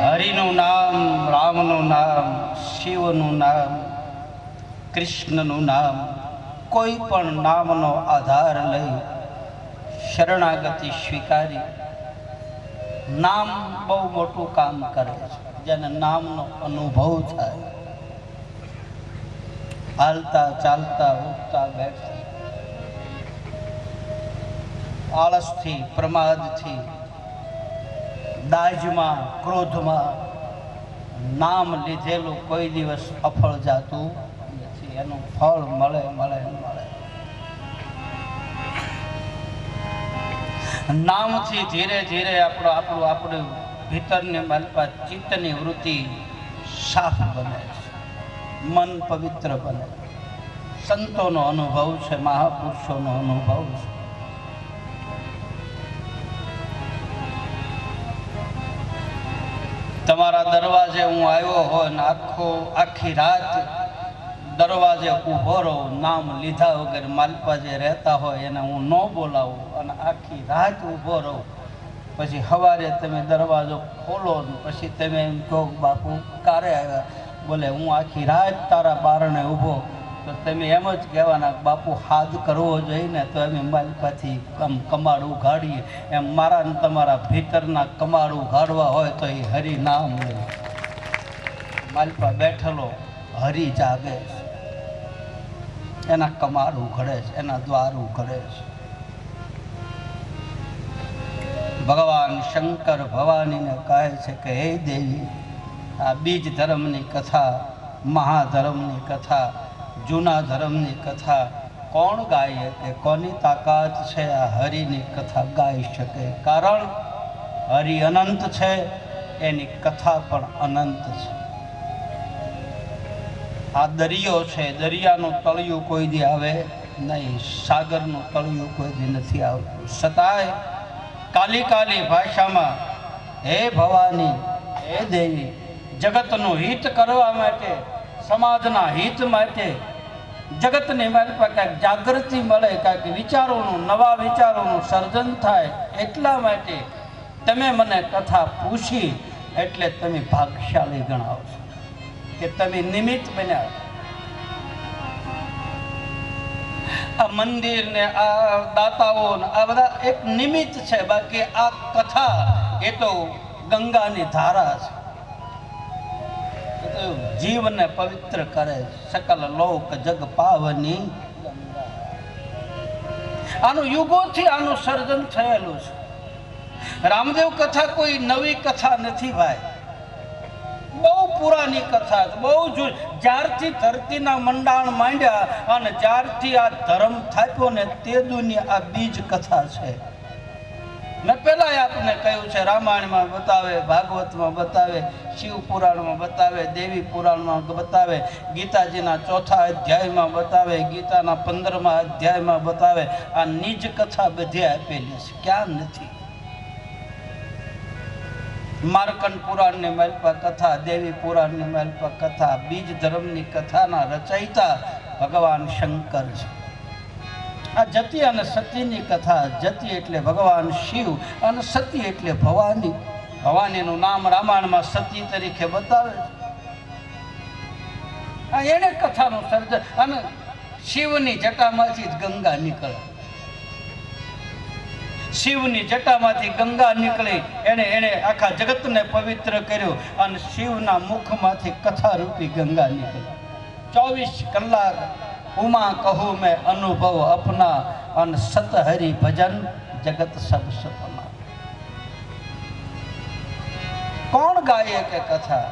હરિનું નામ, રામનું નામ, શિવનું નામ, કૃષ્ણનું નામ, કોઈ પણ નામનો આધાર લઈ શરણાગતિ સ્વીકારી. નામ બહુ મોટું કામ કરે છે. જેને નામનો અનુભવ થાય, હાલતા ચાલતા ઉઠતા બેઠતા, આળસથી પ્રમાદથી દાજમાં ક્રોધમાં નામ લીધેલું કોઈ દિવસ અફળ જાતું નથી. એનું ફળ મળે મળે મળે. નામથી ધીરે ધીરે આપણું ભીતરની માલપા ચિત્તની વૃત્તિ સાફ બને છે, મન પવિત્ર બને. સંતોનો અનુભવ છે, મહાપુરુષોનો અનુભવ છે. તમારા દરવાજે હું આવ્યો હોય ને આખી રાત દરવાજે ઊભો રહું, નામ લીધા વગર માલપા જે રહેતા હોય એને હું ન બોલાવું અને આખી રાત ઊભો રહું, પછી સવારે તમે દરવાજો ખોલો ને પછી તમે એમ કહો બાપુ ક્યારે આવ્યા? બોલે હું આખી રાત તારા બારણે ઊભો. તો તમે એમ જ કહેવાના બાપુ હાથ કરવો જોઈએ ને, તો અમે માલપાથી કમાડ ઉઘાડીએ. એમ મારા ને તમારા ભીતરના કમાડ ઉઘાડવા હોય તો એ હરિ નામ લે. માલપા બેઠેલો હરિ જાગે છે, એના કમાડ ઉઘડે છે, એના દ્વાર ઉઘડે છે. ભગવાન શંકર ભવાનીને કહે છે કે હે દેવી, આ બીજ ધર્મની કથા, મહાધર્મની કથા, જૂના ધર્મની કથા કોણ ગાય કે કોની તાકાત છે આ હરિની કથા ગાઈ શકે? કારણ હરિ અનંત છે, એની કથા પણ અનંત છે. આ દરિયો છે, દરિયાનું તળિયું કોઈ દી આવે નહીં, સાગરનું તળિયું કોઈ દી નથી આવતું. છતાંય કાલી કાલી ભાષામાં હે ભવાની, હે દેવી, જગતનું હિત કરવા માટે, સમાજના હિત માટે, જગતની મારી પાસે કાંઈક જાગૃતિ મળે, કાંઈક વિચારોનું, નવા વિચારોનું સર્જન થાય, એટલા માટે તમે મને કથા પૂછી. એટલે તમે ભાગ્યશાળી ગણાવો છો કે તમે નિમિત્ત બન્યા. આ મંદિર ને આ દાતાઓ આ બધા એક નિમિત્ત છે, બાકી આ કથા એ તો ગંગાની ધારા છે. જીવને પવિત્ર કરે, સકલ લોક જગ પાવની. આનું યુગોથી આનું સર્જન થયેલું છે. રામદેવ કથા કોઈ નવી કથા નથી ભાઈ, બહુ પુરાની કથા છે, બહુ જ્યારથી ધરતીના મંડાણ માંડ્યા અને જ્યારથી આ ધર્મ થાપ્યો ને તે દુનિયા આ બીજ કથા છે. મેં પહેલા આપને કહ્યું છે, રામાયણમાં બતાવે, ભાગવતમાં બતાવે, શિવ પુરાણમાં બતાવે, દેવી પુરાણમાં બતાવે, ગીતાજીના 4થા અધ્યાયમાં બતાવે, ગીતાના 15મા અધ્યાયમાં બતાવે. આ નિજ કથા બધી આપેલી છે, ક્યાં નથી. માર્કંડ પુરાણની માલપા કથા, દેવી પુરાણની માલપા કથા, બીજ ધર્મની કથાના રચયિતા ભગવાન શંકર છે. આ જતી અને સતીની કથા, જતી એટલે ભગવાન શિવ અને સતી એટલે ભવાની. ભવાનીનું નામ રામાયણમાં સતી તરીકે બતાવે છે. આ એને કથાનું સર્જન. અને શિવની જટામાંથી જ ગંગા નીકળે, શિવની જટામાંથી ગંગા નીકળી, એને આખા જગતને પવિત્ર કર્યું. અને શિવના મુખમાંથી કથારૂપી ગંગા નીકળી. 24 કલાક ઉમા કહું મેં અનુભવ અપના, અને સત હરિ ભજન જગત સબ સપના. કોણ ગાય કે કથા?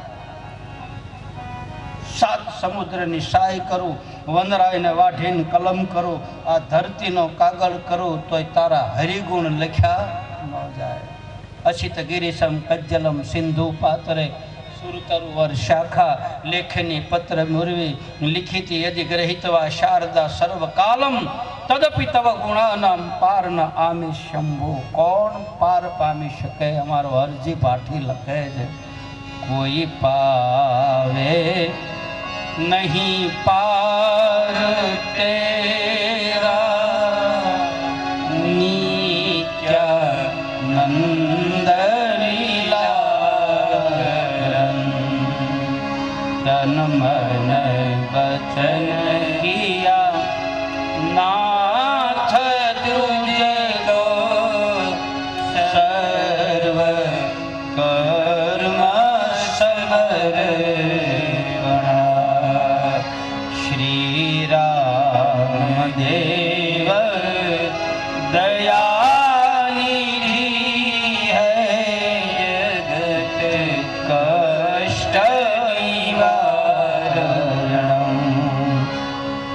7 સમુદ્રની સાય કરું, વનરાયને વાઢીને કલમ કરું, આ ધરતીનો કાગળ કરું, તોય તારા હરિગુણ લખ્યા ન જાય. અસિત ગિરિશમ કજ્જલમ સિંધુ પાતરે, સુરતરુ વર્ષાખા લેખની પત્ર મુરવી, લિખિતી યદિ ગ્રહિતવા શારદા સર્વકાલમ, તદપિ તવ ગુણાનામ પાર ન આમી શંભુ. કોણ પાર પામી શકે? અમારો હરજી પાઠી લખે છે, કોઈ પાવે નહીં પાર તેરા નીત્ય નંદની લાગ. तन मन बचन किया नाथ तुझे लो सर्व कर्म समर्पण श्री राम देव दया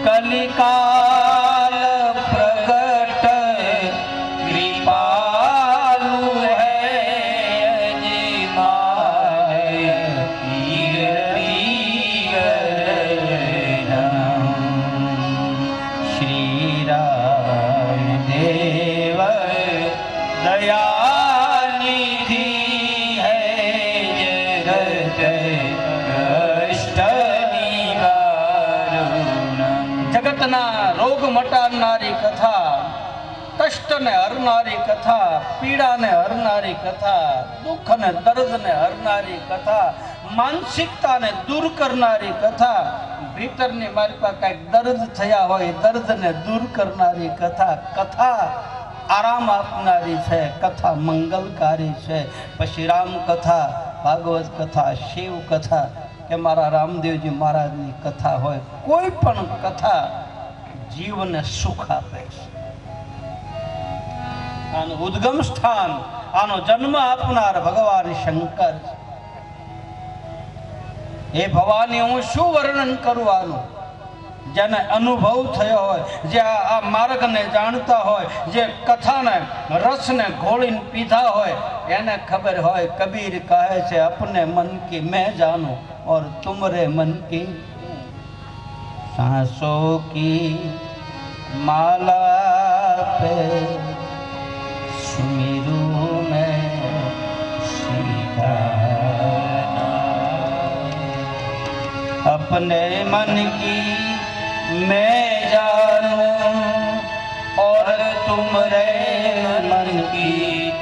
कलिकाल प्रगट कृपालु है अजिमाय कीर्ति गणम श्री राम देव दयानिधि है जगत कष्ट जगतना रोग मटाडनारी कथा, कष्ट ने हरनारी कथा, पीड़ा ने हरनारी कथा, दुख ने दर्द ने हरनारी कथा, मानसिकता ने दूर करनारी कथा, भीतरनी मारी पास कई दर्द थया होय दर्द ने दूर करनारी कथा, कथा आराम आपनारी छे, कथा मंगलकारी छे। पछी राम कथा, भागवत कथा, शिव कथा के मारा रामदेवजी महाराज की कथा होय कोई पण कथा जीवन सुख आपे आनो उद्गम स्थान आनो जन्म आपनार भगवान शंकर हे भवानी हूँ शू वर्णन करूँ आनो जेने अनुभव थयो होय जे आ मार्ग ने जानता होय जे कथा ने रस ने घोळीने पीधा होय एने खबर होय कबीर कहे छे अपने मन की मैं जानू और तुमरे मन की सांसों की माला पे सुमिरू मैं सीधा अपने मन की मैं जानू और तुमरे मन की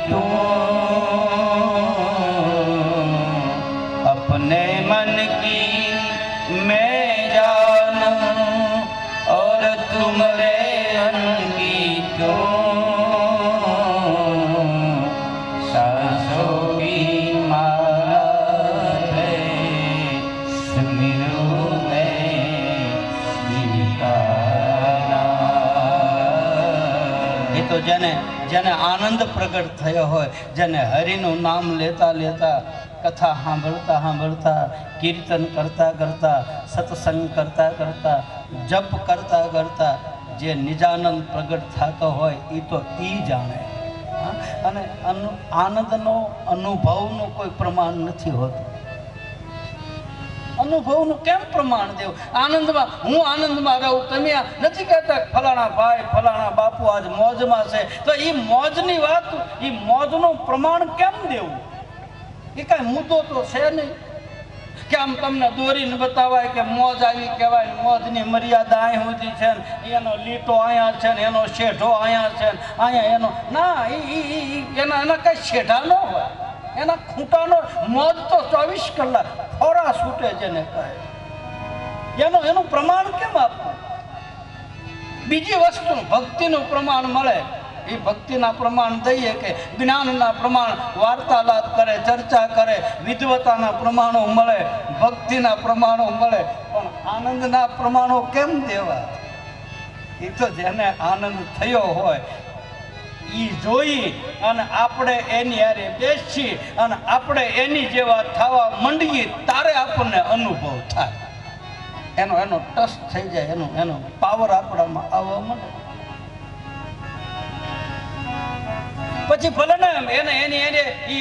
तुम अपने मन की मैं जानू और तुमरे मन की तुम सांसों की माला पे सुमिरू मैं सीताना। ये तो जने जने आनंद प्रकट थयो होय जने हरिનું नाम लेता लेता कथा सांभळता सांभळता कीर्तन करता करता सत्संग करता करता जप करता करता जे निजानंद प्रगट थतो होय ई तो ई जाणे अने आनंदनो अनुभवनो कोई प्रमाण नथी होतो अनुभवनु केम प्रमाण देव आनंद में हूँ आनंद में रहूँ तमे नहीं कहता फलाना भाई फलाना बापू आज मौज में से तो ये मौजनी बात ये मौजनो प्रमाण केम देवू ये कई मुद्दो तो है नहीं कि आम तमने दोरी ने बतावाय कि मौज आई कहवाय मौजनी मर्यादा आई होती है एनो लीटो आया छे एनो शेठो आया छे आया एनो ना एना एना कई शेठा न होय एना खूंटानो मौज तो 24 कलाक खोरा छूटे जेने कहे एनो एनो प्रमाण केम आपो बीजी वस्तु भक्तिनु प्रमाण मळे ये भक्तिना प्रमाण दईए के ज्ञानना प्रमाण वार्तालाप करे चर्चा करे विद्वताना प्रमाणो मळे भक्तिना प्रमाणो मळे पण आनंदना प्रमाणो केम देवा ये तो जेने आनंद थयो होय ई जोई अने आपणे एनी हारे बेसी अने आपणे एनी जेवा थवा मंडीए तारे आपने अनुभव थाय एनो एनो टच थई जाय एनो एनो पावर आपणामां आववा मळे पछी भले ने एने एनी एने ई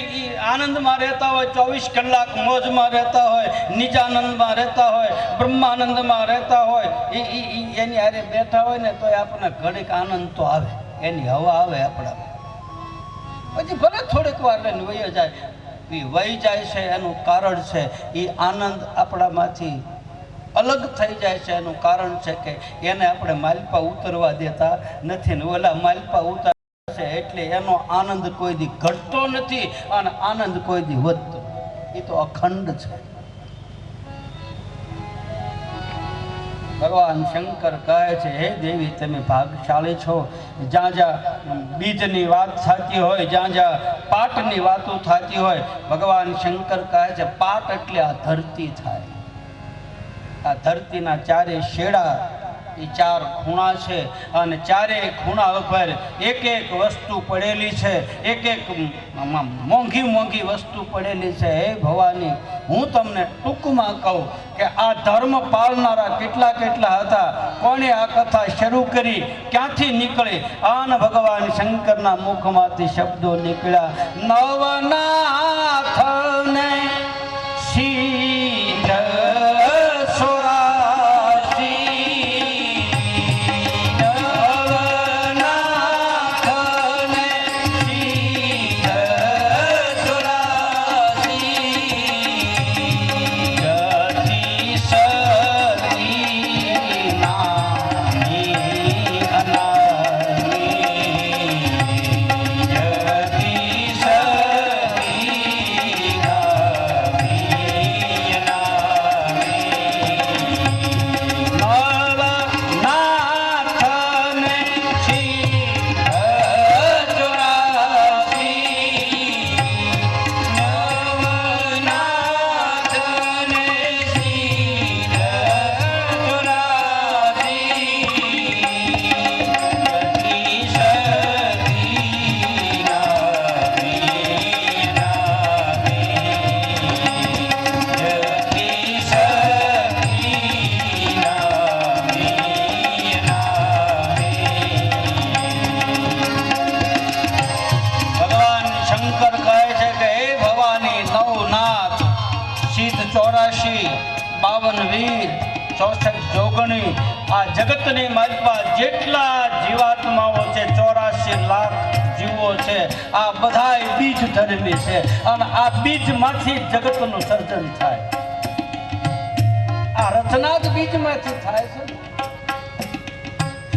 आनंद में रहता हो 24 कलाक मौज में रहता हो निजानंद में रहता हो ब्रह्मानंद में रहता हो एनी हारे बैठा हो ने तो आपने घड़ीक आनंद तो आवे एनी हवा आवे आपड़ा पछी भले थोड़ीक वार लईने वही जाए वही जाए छे एनुं कारण छे ई आनंद आपणामांथी अलग थई जाए छे एनुं कारण छे के एने आपणे मालपा उतरवा देता नथी ने ओला मालपा उतार એટલે એનો આનંદ કોઈ દી ઘટતો નથી અને આનંદ કોઈ દી વધતો એ તો અખંડ છે ભગવાન શંકર કહે છે, હે દેવી તમે ભાગશાળી છો. જ્યાં જ્યાં બીજની વાત થતી હોય, જ્યાં જ્યાં પાટની વાતો થતી હોય, ભગવાન શંકર કહે છે પાટ એટલે આ ધરતી થાય. આ ધરતીના ચારે શેડા, એ ચાર ખૂણા છે અને ચારેય ખૂણા ઉપર એક એક વસ્તુ પડેલી છે, એક એક મોંઘી મોંઘી વસ્તુ પડેલી છે. હે ભવાની, હું તમને ટૂંકમાં કહું કે આ ધર્મ પાળનારા કેટલા કેટલા હતા, કોણે આ કથા શરૂ કરી, ક્યાંથી નીકળી? આન ભગવાન શંકરના મુખમાંથી શબ્દો નીકળ્યા, નવનાથને શીલ આ જગતની માલપા જેટલા જીવાત્માઓ છે, 84 લાખ જીવો છે, આ બધાય બીજ ધરેલી છે અને આ બીજમાંથી જગતનું સર્જન થાય. આ રચના જ બીજમાંથી થાય છે.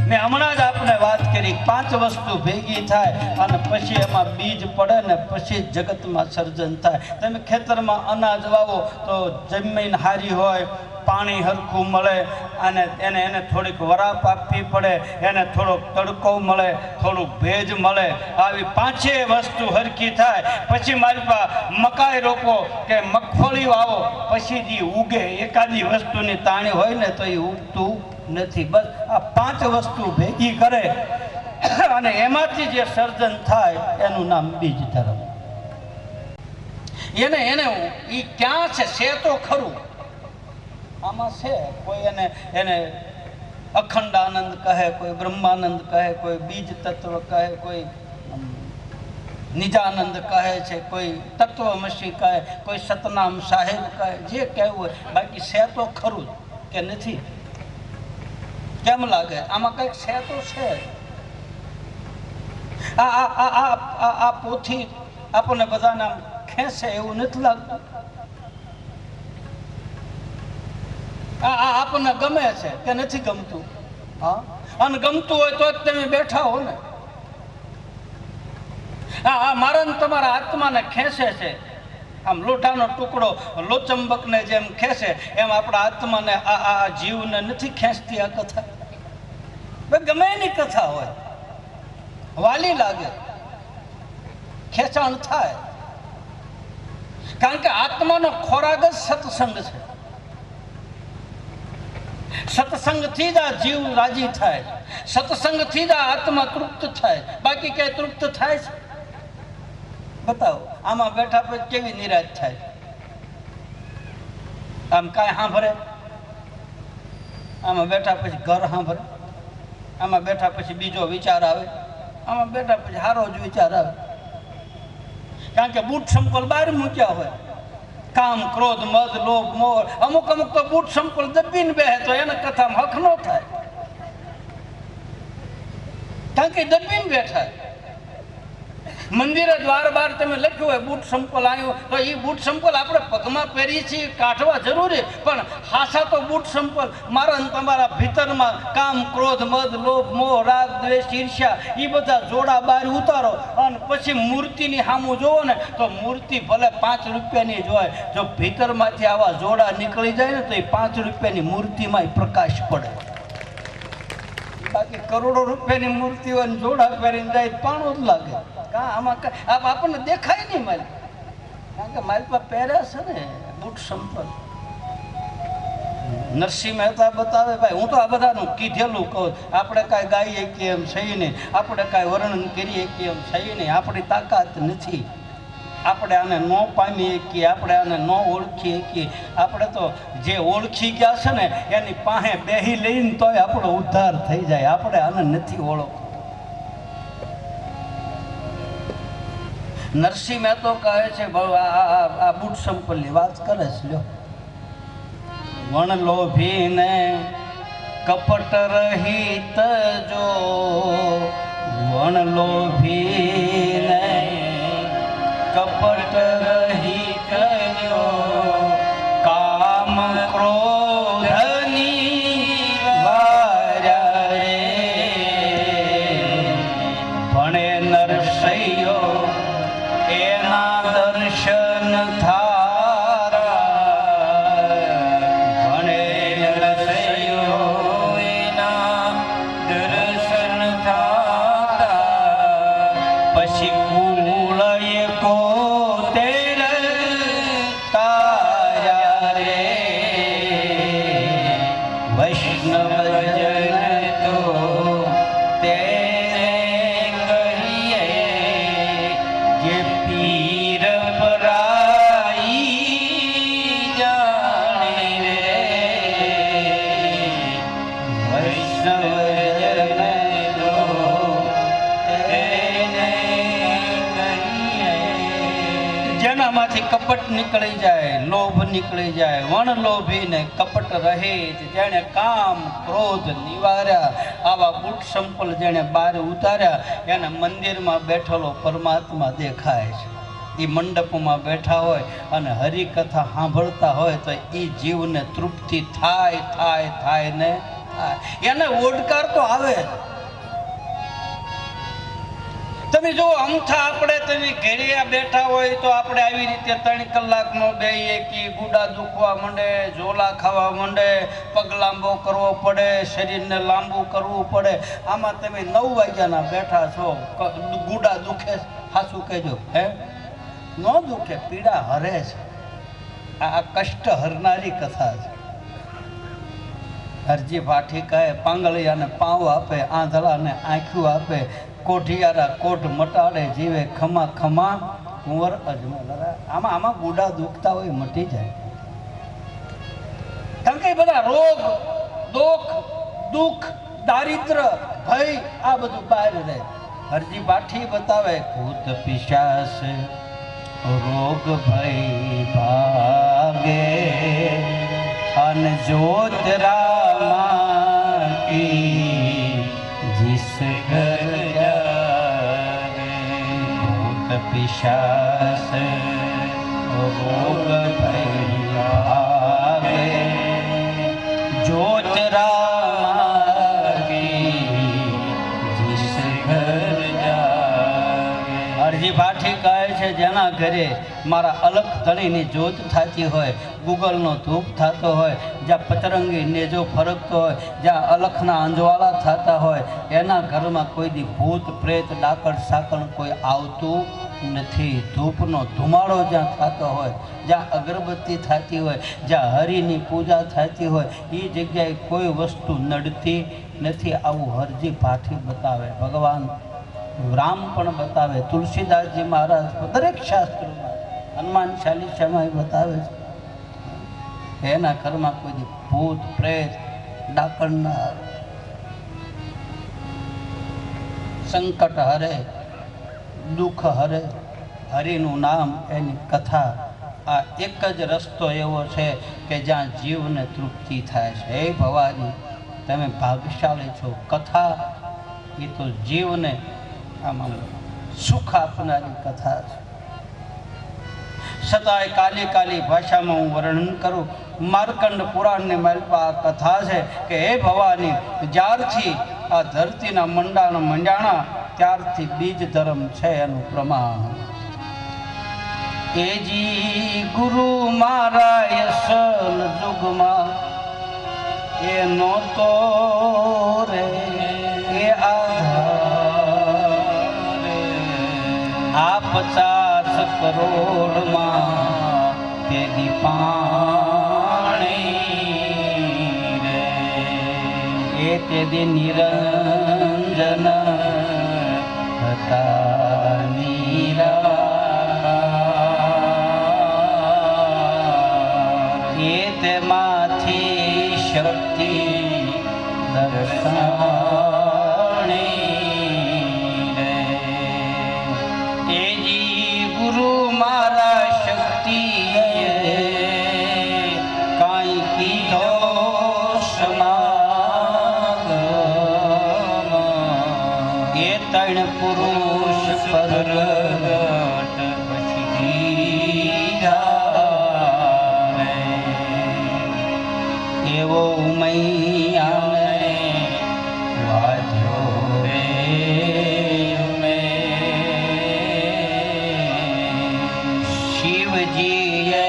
મેં હમણાં જ આપને વાત કરી, 5 વસ્તુ ભેગી થાય અને પછી એમાં બીજ પડે ને પછી જગતમાં સર્જન થાય. તમે ખેતરમાં અનાજ વાવો તો જમીન હારી હોય, પાણી હરખું મળે અને એને થોડીક વરાપ આપવી પડે, એને થોડોક તડકો મળે, થોડુંક ભેજ મળે. આવી 5 વસ્તુ હરખી થાય પછી મારી પાસે મકાઈ રોપો કે મગફળી વાવો, પછી જે ઉગે એકાદી વસ્તુની તાણી હોય ને તો એ ઉગતું નથી. બસ આ 5 વસ્તુ ભેગી કરે અને એમાંથી જે સર્જન થાય એનું નામ બીજ ધર્મ. એને એ ક્યાં છે તો ખરું. આમાં છે કોઈ એને અખંડ આનંદ કહે, કોઈ બ્રહ્માનંદ કહે, કોઈ બીજ તત્વ કહે, કોઈ નિજાનંદ કહે છે, કોઈ તત્વમસી કહે, કોઈ સતનામ સાહેબ કહે, જે કહેવું હોય. બાકી છે તો ખરું કે નથી? કેમ લાગે? આમાં કંઈક છે તો છે. આ પોથી આપણને બધાને ખેંચે એવું નથી લાગતું? આપણને ગમે છે કે નથી ગમતું? હા, અને ગમતું હોય તો જ તમે બેઠા હો ને. મારા ને તમારા આત્માને ખેંચે છે. આમ લોઢાનો ટુકડો લોચંબકને જેમ ખેંચે એમ આપણા આત્માને આ જીવને નથી ખેંચતી આ કથા. ગમે એની કથા હોય, વાલી લાગે, ખેંચાણ થાય. કારણ કે આત્માનો ખોરાક જ સત્સંગ છે. સત્સંગથી જ આ જીવ રાજી થાય, સત્સંગથી જ આ આત્મા તૃપ્ત થાય. બાકી ક્યાંય તૃપ્ત થાય છે? બતાવો. આમાં બેઠા પછી કેવી નિરાશ થાય? આમ કાંઈ સાંભળે? આમાં બેઠા પછી ઘર સાંભળે? આમાં બેઠા પછી બીજો વિચાર આવે? આમાં બેઠા પછી સારો જ વિચાર આવે. કારણ કે બૂટ સંપલ બહાર મૂક્યા હોય. કામ, ક્રોધ, મદ, લોભ, મોહ, અમુક તો બૂટ સંપલ દબીને બેહે તો એને કથામાં હક ન થાય. કારણ કે દબીને બેઠા. મંદિરે દ્વાર બાર તમે લખ્યું હોય બૂટ સંપલ આવ્યો, તો એ બૂટ સંપલ આપણે પગમાં પહેરીએ છીએ કાઢવા જરૂરી, પણ હાસા તો બૂટ સંપલ મારા અને તમારા ભીતરમાં કામ ક્રોધ મદ લોભ મોહ રાગ દ્વેષ ઈર્ષ્યા એ બધા જોડા બહાર ઉતારો અને પછી મૂર્તિની સામું જોવો ને તો મૂર્તિ ભલે 5 રૂપિયાની જ હોય, જો ભીતરમાંથી આવા જોડા નીકળી જાય ને તો એ 5 રૂપિયાની મૂર્તિમાં પ્રકાશ પડે. બાકી કરોડો રૂપિયાની મૂર્તિ હોય ને જોડા પહેરીને જાય પાણું જ લાગે. આમાં આપણને દેખાય નહીં મારી, કારણ કે મારી પાસે પહેર્યા છે ને બૂટ સંપલ. નરસિંહ મહેતા બતાવે ભાઈ, હું તો આ બધાનું કીધેલું કહું, આપણે કાંઈ ગાઈએ કે એમ સહી નહીં, આપણે કાંઈ વર્ણન કરીએ કે એમ સહી નહીં, આપણી તાકાત નથી, આપણે આને ન પામી શકીએ, આપણે આને ન ઓળખી શકીએ. આપણે તો જે ઓળખી ગયા છે ને એની પાસે બેહી લઈને તોય આપણો ઉદ્ધાર થઈ જાય, આપણે આને નથી ઓળખવું. નરસિંહ મહેતો કહે છે આ બૂટ સંપલની વાત કરે છે. લ્યો, વણ લોભીને કપટ રહિત જો, વણ લોભીને કપટ રહિત જો, કામ ક્રોધની વાર્યા રે, ભણે નરસૈયો એના દર્શન થારા, ભણે નરસૈયો એના દર્શન થારા, પછી કુળ કો તેર તાર્યા રે, વૈષ્ણવજન તો તેરે કહીએ, જે પીર પરાઈ જાણે રે, વૈષ્ણવજન તો તેને કહીએ. જેનામાંથી કપટ નીકળી જાય, લોભ નીકળી જાય, વણ લોભીને કપટ રહિત, જેણે કામ ક્રોધ નિવાર્યા, આવા બૂટ સંપલ જેણે બહાર ઉતાર્યા, એને મંદિરમાં બેઠેલો પરમાત્મા દેખાય છે. એ મંડપમાં બેઠા હોય અને હરિકથા સાંભળતા હોય તો એ જીવને તૃપ્તિ થાય થાય થાય ને થાય. એને ઓડકાર તો આવે. તમે જો અમથા આપણે તમે ઘરે બેઠા હોય તો આપણે આવી રીતે 3 કલાકનો બેહીએ કે ગુડા દુખવા માંડે, ઝોલા ખાવા માંડે, પગ લાંબો કરવો પડે, શરીરને લાંબુ કરવું પડે. આમાં તમે 9 વાગ્યાના બેઠા છો, ગુડા દુખે? હાસું કહેજો, હે? ન દુખે, પીડા હરે છે. આ કષ્ટ હરનારી કથા છે. હરજી ભાઠી કહે, પાંગળિયાને પાવ આપે, આંધળાને આંખ્યું આપે, કોઠિયારા કોઠ મટાડે, જીવે ખમા ખમા કુંવર અજમલ. આમાં ગુડા દુખતા હોય મટી જાય. કારણ કે બધા રોગ દુઃખ દુઃખ દારિદ્ર ભય આ બધું બહાર રહે. હરજી ભાઠી બતાવે, ભૂત પિશાચ રોગ ભય ભાગે, અન જોત રામા કી जिस घर जाए, भूत पिशाच रोग भागे, जोत रागी जिस घर जाए. અરજી ભાઠી કહે છે, જેના ઘરે મારા અલખ ધણીની જોત થતી હોય, ગૂગલનો ધૂપ થતો હોય, જ્યાં પતરંગી નેજો ફરકતો હોય, જ્યાં અલખના અંજવાળા થતા હોય, એના ઘરમાં કોઈ દી ભૂત પ્રેત ડાકણ સાકણ કોઈ આવતું નથી. ધૂપનો ધુમાડો જ્યાં થતો હોય, જ્યાં અગરબત્તી થતી હોય, જ્યાં હરિની પૂજા થતી હોય, એ જગ્યાએ કોઈ વસ્તુ નડતી નથી. આવું હરજી ભાઠી બતાવે. ભગવાન રામ પણ બતાવે, તુલસીદાસજી મહારાજ દરેક શાસ્ત્રોમાં, હનુમાન ચાલીસામાં બતાવે છે. એના ઘરમાં કોઈ ભૂત પ્રેત ડાકણના સંકટ હરે, દુઃખ હરે, હરિનું નામ, એની કથા. આ એક જ રસ્તો એવો છે કે જ્યાં જીવને તૃપ્તિ થાય છે. હે ભવાની, તમે ભાગ્યશાળી છો. કથા એ તો જીવને આમાં સુખ આપનારી કથા છે. છતાંય કાલી કાલી ભાષામાં હું વર્ણન કરું. માર્કંડ પુરાણની માલપા આ કથા છે કે હે ભવાની, જ્યારથી આ ધરતીના મંડાણા ત્યારથી બીજ ધર્મ છે એનું પ્રમાણ. એજી ગુરુ મારા યસલ જુગમાં એ નહોતો રે એ આધારે આ 50 કરોડમાં તેની પાણી રે એ તેદી નિરંજન હતા નીરા એ તેમાંથી શક્તિ દર્શાણી રે એજી ગુરુ મારા શક્તિ કાંઈ કીધો સમાગમ એ ત્રણ પુરુષ પરગટ પછી એવો મૈયાને વાજ્યો રે શિવજીએ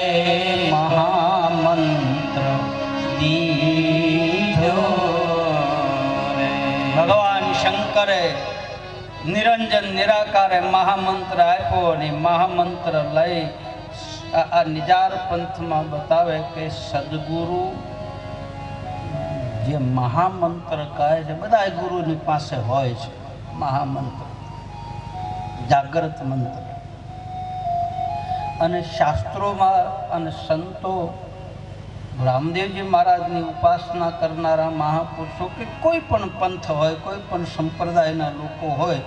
મહામંત્ર દીધો રે. ભગવાન શંકરે નિરંજન નિરાકારે મહામંત્ર આપ્યો અને મહામંત્ર લઈ આ નિજાર પંથમાં બતાવે કે સદગુરુ જે મહામંત્ર કહે છે બધા ગુરુની પાસે હોય છે. મહામંત્ર જાગ્રત મંત્ર અને શાસ્ત્રોમાં અને સંતો રામદેવજી મહારાજની ઉપાસના કરનારા મહાપુરુષો કે કોઈ પણ પંથ હોય, કોઈ પણ સંપ્રદાયના લોકો હોય,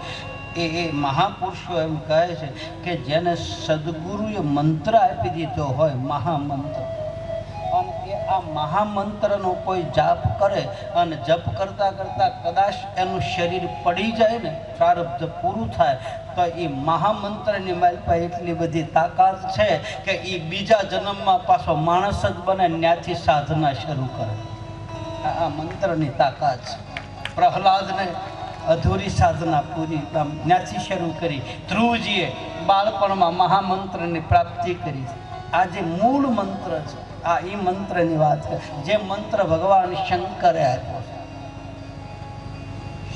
એ મહાપુરુષો એમ કહે છે કે જેને સદગુરુએ મંત્ર આપી દીધો હોય મહામંત્ર, અને એ આ મહામંત્રનો કોઈ જાપ કરે અને જપ કરતાં કરતાં કદાચ એનું શરીર પડી જાય ને, પ્રારબ્ધ પૂરું થાય, તો એ મહામંત્રની માલપા એટલી બધી તાકાત છે કે એ બીજા જન્મમાં પાછો માણસ જ બને, ત્યાંથી સાધના શરૂ કરે. આ મંત્રની તાકાત છે. પ્રહલાદને અધૂરી સાધના પૂરી ત્યાંથી શરૂ કરી. ધ્રુવજીએ બાળપણમાં મહામંત્રની પ્રાપ્તિ કરી. આ જે મૂળ મંત્ર છે, આ એ મંત્રની વાત છે જે મંત્ર ભગવાન શંકરે આપ્યો છે.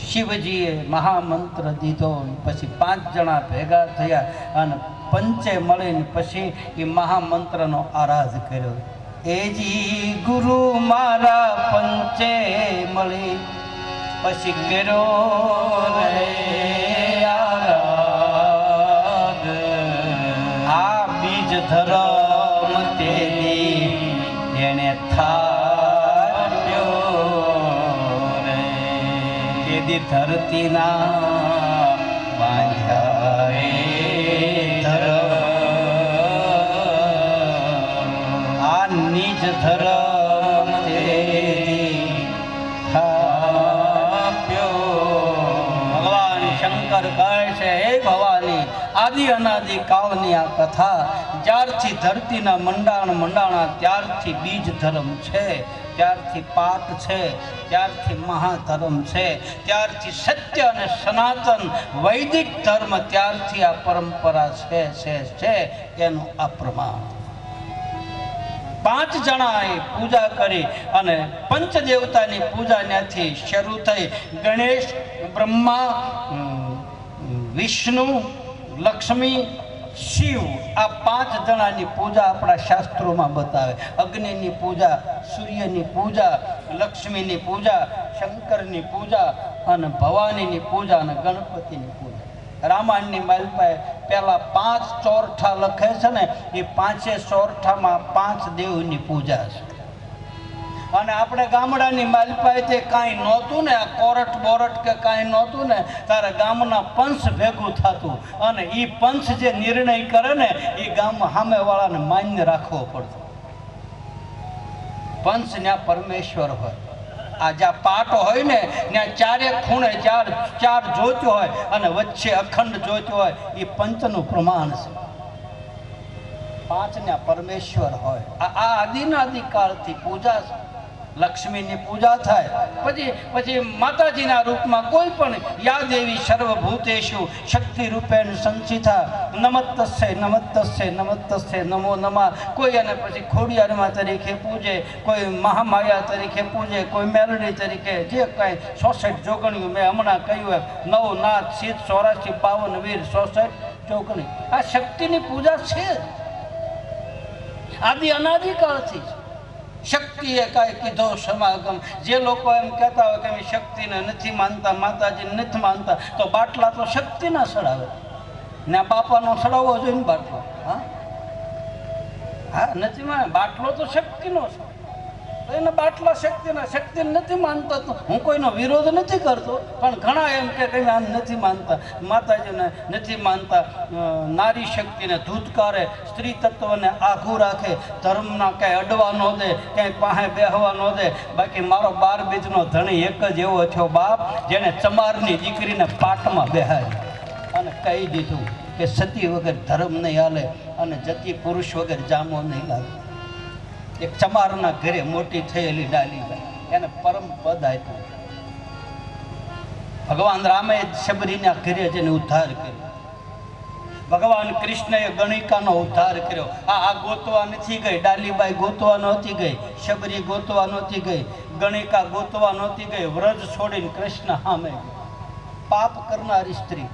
શિવજીએ મહામંત્ર દીધો, પછી 5 જણા ભેગા થયા અને પંચે મળીને પછી એ મહામંત્રનો આરાધ કર્યો. એજી ગુરુ મારા પંચે મળી પછી કર્યો રે આરાધ. આ બીજ ધર્મ તેની એને થાપ્યો રે તેદી ધરતીના બાંધ્યા રે ધર્મ. આ નિજ ધર્મ તેદી થાપ્યો. ભગવાન શંકર કહે છે, હે ભવાની, આદિ અનાદિ કાળની આ કથા જ્યારથી ધરતીના મંડાણા ત્યારથી બીજ ધર્મ છે, ત્યારથી પાઠ છે, ત્યારથી મહાધર્મ છે, ત્યારથી સત્ય અને સનાતન વૈદિક ધર્મ, ત્યારથી આ પરંપરા છે એનું આ પ્રમાણ. 5 જણાએ પૂજા કરી અને પંચદેવતાની પૂજા ત્યાંથી શરૂ થઈ. ગણેશ, બ્રહ્મા, વિષ્ણુ, લક્ષ્મી, શિવ, આ 5 જણાની પૂજા આપણા શાસ્ત્રોમાં બતાવે. અગ્નિની પૂજા, સૂર્યની પૂજા, લક્ષ્મીની પૂજા, શંકરની પૂજા અને ભવાનીની પૂજા અને ગણપતિની પૂજા. રામાયણની માલપાએ પહેલા 5 ચોરઠા લખે છે ને, એ 5 ચોરઠામાં 5 દેવની પૂજા છે. અને આપણે ગામડાની માલપાએ તે કાંઈ નહોતું ને, આ કોરટ બોરટ કે કાંઈ નહોતું ને, તારે ગામના પંચ ભેગું થતું અને એ પંચ જે નિર્ણય કરે ને એ ગામમાં સામેવાળાને માન્ય રાખવો પડતો. પંચ ત્યાં પરમેશ્વર હોય. આ જ્યાં પાટ હોય ને ત્યાં ચારે ખૂણે ચાર જોત્યો હોય અને વચ્ચે અખંડ જોત્યો હોય એ પંચનું પ્રમાણ છે. પાંચ ને પરમેશ્વર હોય. આ આદિકાળથી પૂજા છે. લક્ષ્મીની પૂજા થાય પછી માતાજીના રૂપમાં કોઈ પણ યા દેવી સર્વભૂતેષુ શક્તિ રૂપેણ સંચિતા નમસ્તસ્ય નમસ્તસ્ય નમસ્તસ્ય નમો નમઃ. કોઈ અને પછી ખોડિયારમાં તરીકે પૂજે, કોઈ મહામાયા તરીકે પૂજે, કોઈ મેલડી તરીકે, જે કાંઈ 66 જોગણીઓ મેં હમણાં કહ્યું એમ 9 નાથ સીત 84 52 વીર 66 જોગણી. આ શક્તિની પૂજા છે આદિ અનાદિકાળથી. શક્તિએ કાંઈ કીધો સમાગમ. જે લોકો એમ કહેતા હોય કે અમે શક્તિને નથી માનતા, માતાજીને નથી માનતા, તો બાટલા તો શક્તિના સડાવે ને બાપાનો સડાવવો જોઈએ ને બાટલો. હા નથી માને, બાટલો તો શક્તિનો છે. એને બાટલા શક્તિને નથી માનતા. તો હું કોઈનો વિરોધ નથી કરતો, પણ ઘણા એમ કે કંઈ આમ નથી માનતા, માતાજીને નથી માનતા, નારી શક્તિને ધૂતકારે, સ્ત્રી તત્વને આઘું રાખે, ધર્મના કાંઈ અડવા ન દે, ક્યાંય પાસે બેહવા ન દે. બાકી મારો 12 બીજનો ધણી એક જ એવો થયો બાપ, જેણે ચમારની દીકરીને પાટમાં બેહાડી અને કહી દીધું કે સતી વગર ધર્મ નહીં હાલે અને જતી પુરુષ વગર જામો નહીં લાગે. એક ચમારના ઘરે મોટી થયેલી ડાલીબાઈ, એને પરમ પદ આપ્યું. ભગવાન રામે શબરીના ઘરે જઈને ઉદ્ધાર કર્યો. ભગવાન કૃષ્ણએ ગણિકાનો ઉદ્ધાર કર્યો. આ ગોતવા નથી ગઈ, ડાલીબાઈ ગોતવા નહોતી ગઈ, શબરી ગોતવા નહોતી ગઈ, ગણિકા ગોતવા નહોતી ગઈ. વ્રજ છોડીને કૃષ્ણ સામે પાપ કરનારી સ્ત્રી.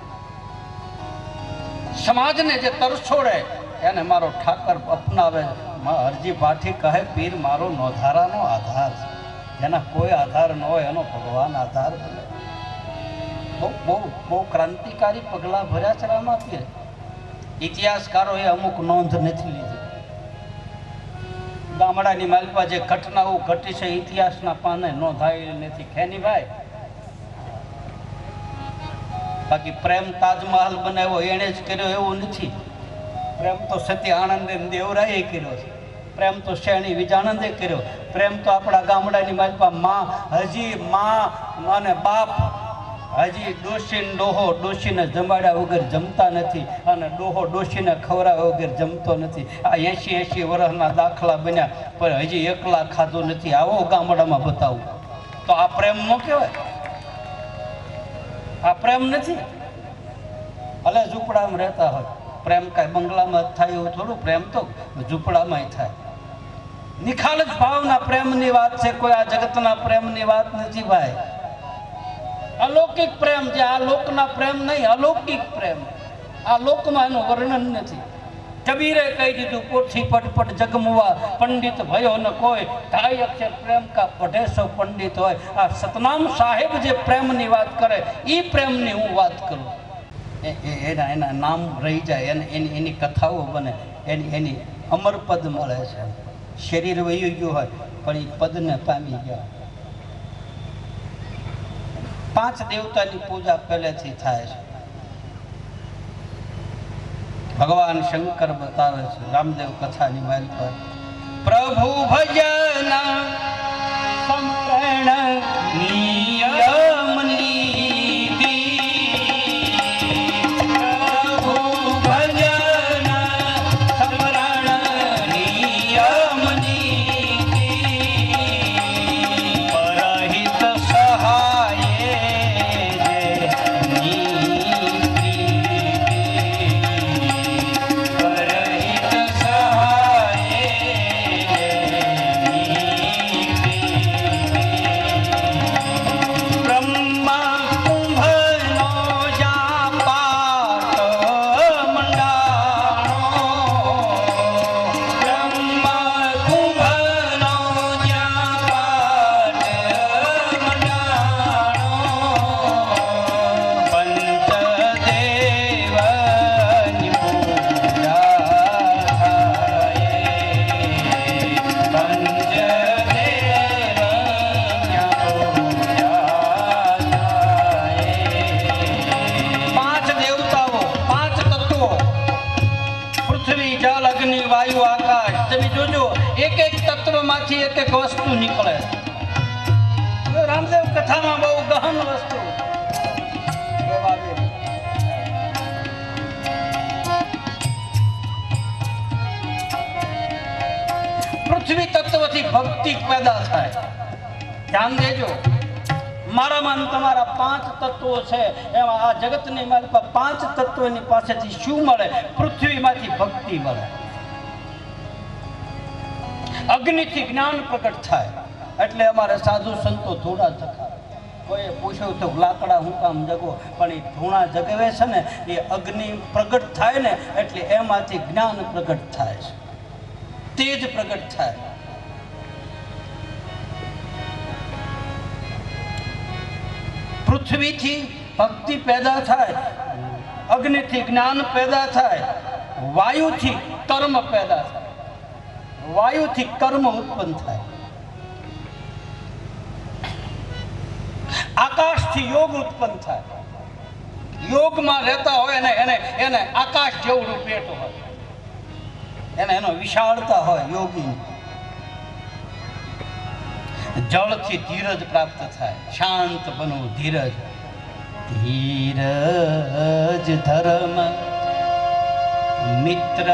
સમાજને જે તરછોડે એને મારો ઠાકર અપનાવે. હરજી પાઠી કહે પીર મારો નોધારાનો આધાર છે. જેના કોઈ આધાર ન હોય એનો ભગવાન આધાર બને. બહુ ક્રાંતિકારી પગલાં ભર્યા છે રામા પીરે. ઇતિહાસકારોએ અમુક નોંધ નથી લીધી. ગામડાની માલપા જે ઘટનાઓ ઘટી છે ઇતિહાસના પાને નોંધાયેલી નથી. ખેનીભાઈ બાકી પ્રેમ તાજમહાલ બનાવ્યો એણે જ કર્યો એવું નથી. પ્રેમ તો સતી આનંદ દેવરાએ કર્યો છે. પ્રેમ તો શેણી વિજાનંદે કર્યો. પ્રેમ તો આપણા ગામડાની માલપા હજી અને બાપ હજી ડોશીને જમાડ્યા વગર જમતા નથી અને ડોશીને ખવડાવ્યા વગર જમતો નથી. આ 80 વર્ષના દાખલા બન્યા પણ હજી એકલા ખાધું નથી. આવો ગામડામાં બતાવું તો આ પ્રેમ ન કહેવાય. આ પ્રેમ નથી. ભલે ઝૂંપડામાં રહેતા હોય, પ્રેમ કાંઈ બંગલામાં જ થાય એવું થોડું, પ્રેમ તો ઝૂંપડામાં થાય. નિખાલસ ભાવના પ્રેમની વાત છે, કોઈ આ જગતના પ્રેમની વાત નથી ભાઈ. અલૌકિક પ્રેમ છે. આ લોકના પ્રેમ નહીં, અલૌકિક પ્રેમ. આ લોકમાં એનું વર્ણન નથી. કબીરે કહી દીધું પોથી પટપટ જગમવા પંડિત ભયો ન કોઈ, 2.5 અક્ષર પ્રેમ કા પઢે સો પંડિત હોય. આ સતનામ સાહેબ જે પ્રેમની વાત કરે એ પ્રેમની હું વાત કરું. એના નામ રહી જાય, એની કથાઓ બને, એની અમર પદ મળે છે. શરીર વહી ગયું હોય પણ એ પદને પામી ગયા. 5 દેવતાની પૂજા પહેલેથી થાય છે. ભગવાન શંકર બતાવે છે રામદેવ કથાની માલ પર, પ્રભુ ભજન સમરણ નિયમ એક એક તત્વમાંથી એક એક વસ્તુ નીકળે. રામદેવ કથામાં બહુ ગહન વસ્તુ પૃથ્વી તત્વથી ભક્તિ પેદા થાય. ધ્યાન દેજો, મારામાં તમારા 5 તત્વો છે, એમાં આ જગતની મારી પાસે 5 તત્વની પાસેથી શું મળે? પૃથ્વીમાંથી ભક્તિ મળે. અગ્નિથી જ્ઞાન પ્રગટ થાય. એટલે અમારે સાધુ સંતો ધૂણા જગાવે. કોઈએ પૂછ્યું તો લાકડા હું કામ જગો, પણ એ ધૂણા જગાવે છે ને, એ અગ્નિ પ્રગટ થાય ને એટલે એમાંથી જ્ઞાન પ્રગટ થાય છે, તેજ પ્રગટ થાય. પૃથ્વીથી ભક્તિ પેદા થાય, અગ્નિથી જ્ઞાન પેદા થાય, વાયુથી કર્મ પેદા થાય, વાયુથી કર્મ ઉત્પન્ન થાય, આકાશથી યોગ ઉત્પન્ન થાય. યોગમાં રહેતા હોય ને એને આકાશ જેવડું પેટ હોય, એનો વિશાળતા હોય યોગી. જળથી ધીરજ પ્રાપ્ત થાય, શાંત બનવું. ધીરજ ધર્મ મિત્ર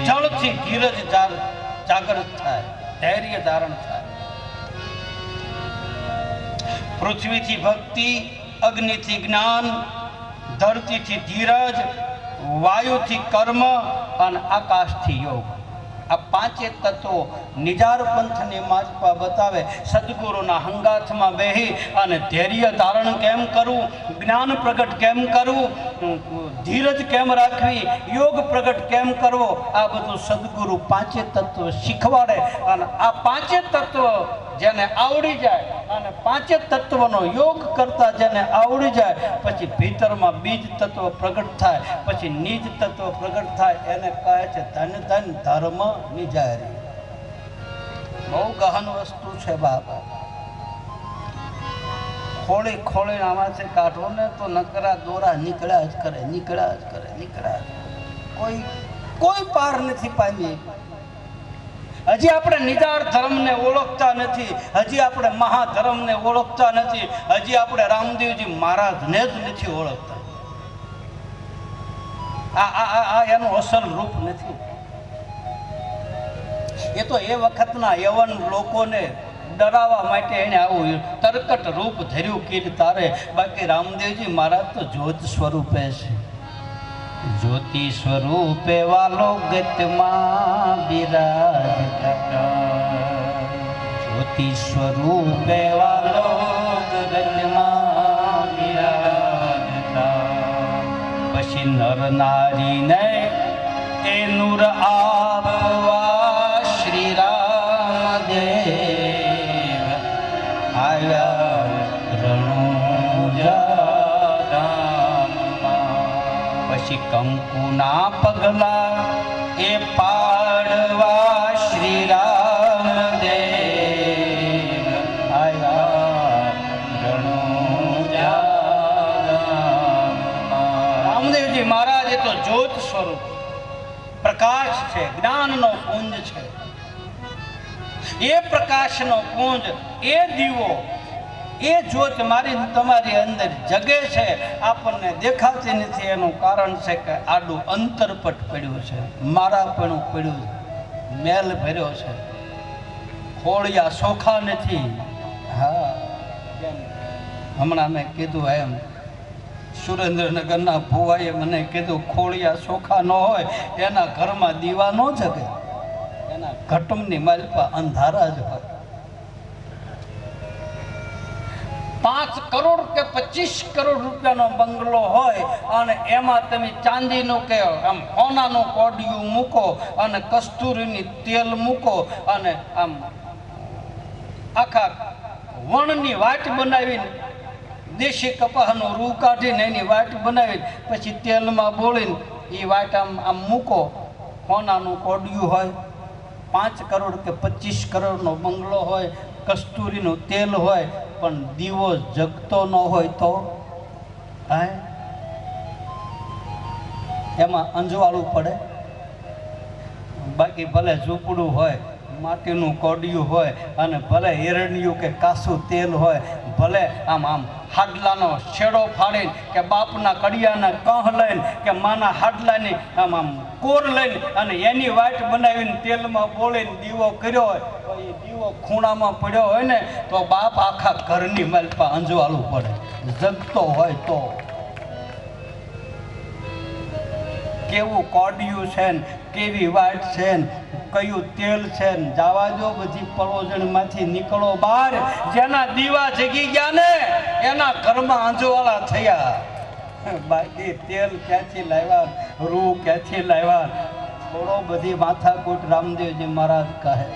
જળથી ધીરજ જાગૃત થાય, ધૈર્ય ધારણ થાય. પૃથ્વીથી ભક્તિ, અગ્નિથી જ્ઞાન, ધરતીથી ધીરજ, વાયુથી કર્મ અને આકાશથી યોગ. આ 5 તત્વો નિજાર પંથની માજપા બતાવે. સદગુરુના હંગાથમાં બેહી અને ધૈર્ય ધારણ કેમ કરવું, જ્ઞાન પ્રગટ કેમ કરવું, ધીરજ કેમ રાખવી, યોગ પ્રગટ કેમ કરવો, આ બધું સદગુરુ 5 તત્વ શીખવાડે. અને આ 5 તત્વ જેને આવડી જાય અને 5 તત્વનો યોગ કરતા જેને આવડી જાય, પછી ભીતરમાં બીજ તત્વ પ્રગટ થાય, પછી નિજ તત્વ પ્રગટ થાય. એને કહે છે ધન ધન ધર્મ નિજારી. બહુ ગહન વસ્તુ છે બાબા. ખોળી ખોળીને આમાંથી કાઢો ને તો નકરા દોરા નીકળ્યા જ કરે, નીકળ્યા જ કરે, નીકળ્યા જ કરે. કોઈ પાર નથી પામી. હજી આપણે નિજાર ધર્મને ઓળખતા નથી, હજી આપણે મહાધર્મને ઓળખતા નથી, હજી આપણે રામદેવજી મહારાજને જ નથી ઓળખતા. આ એનું અસલ રૂપ નથી. એ તો એ વખતના યવન લોકોને ડરાવવા માટે એને આવું તરકટ રૂપ ધર્યું કીર તારે. બાકી રામદેવજી મહારાજ તો જ્યોત સ્વરૂપે છે. જ્યોતિ સ્વરૂપે વાલો ગતમાં બિરાજતા, જ્યોતિ સ્વરૂપે વાલો ગતમાં બિરાજતા. પછી નર નારીને એ નૂર આપવા શ્રી રામ દેવ આવ્યા રણુજા. પછી કંકુના પગલા એ પાડવા શ્રી રામ દેવ આવ્યા રણુજા. રામદેવજી મહારાજ એ તો જ્યોત સ્વરૂપ પ્રકાશ છે, જ્ઞાનનો પુંજ છે. એ પ્રકાશનો પુંજ, એ દીવો, એ જ્યોત મારી તમારી અંદર જગે છે, આપણને દેખાતી નથી. એનું કારણ છે કે આડું અંતરપટ પડ્યું છે, મારાપણું પડ્યું છે, મેલ ભર્યો છે, ખોળિયા સોખા નથી. હા, હમણાં મેં કીધું એમ સુરેન્દ્રનગરના ભુવાએ મને કીધું ખોળિયા સોખા ન હોય એના ઘરમાં દીવા ન જગે, એના ઘટમની માલપા અંધારા જ હોય. 5 કરોડ કે 25 કરોડ રૂપિયાનો બંગલો હોય અને એમાં તમે ચાંદીનું કે આમ સોનાનું કોડિયું મૂકો અને કસ્તુરીની તેલ મૂકો અને આમ આખા વણની વાટ બનાવીને દેશી કપાસનું રૂ કાઢીને એની વાટ બનાવીને પછી તેલમાં બોળીને એ વાટ આમ મૂકો. સોનાનું કોડિયું હોય, 5 કરોડ કે 25 કરોડનો બંગલો હોય, કસ્તુરીનું તેલ હોય પણ દીવો જગતો ન હોય તો હા એમાં અંજવાળું પડે. બાકી ભલે ઝૂંપડું હોય, માટીનું કોડિયું હોય અને ભલે હિરણિયું કે કાસું તેલ હોય, ભલે આમ હાડલાનો છેડો ફાડીને કે બાપના કડિયાના કહ લઈને કે માના હાડલાની આમ કોર લઈને અને એની વાટ બનાવીને તેલમાં બોળીને દીવો કર્યો હોય તો એ દીવો ખૂણામાં પડ્યો હોય ને તો બાપ આખા ઘરની માલપા અંજવાળું પડે, જગતો હોય તો. કેવું કોડિયું છે ને કેવી વાટ છે ને કયું તેલ છે ને જવા દો બધી પરોજણમાંથી નીકળો બહાર. જેના દીવા જગી ગયા ને એના ઘરમાં અંજવાળા થયા. બાકી તેલ ક્યાંથી લાવ્યા, રૂ ક્યાંથી લાવ્યા, થોડો બધી માથાકૂટ રામદેવજી મહારાજ કહે.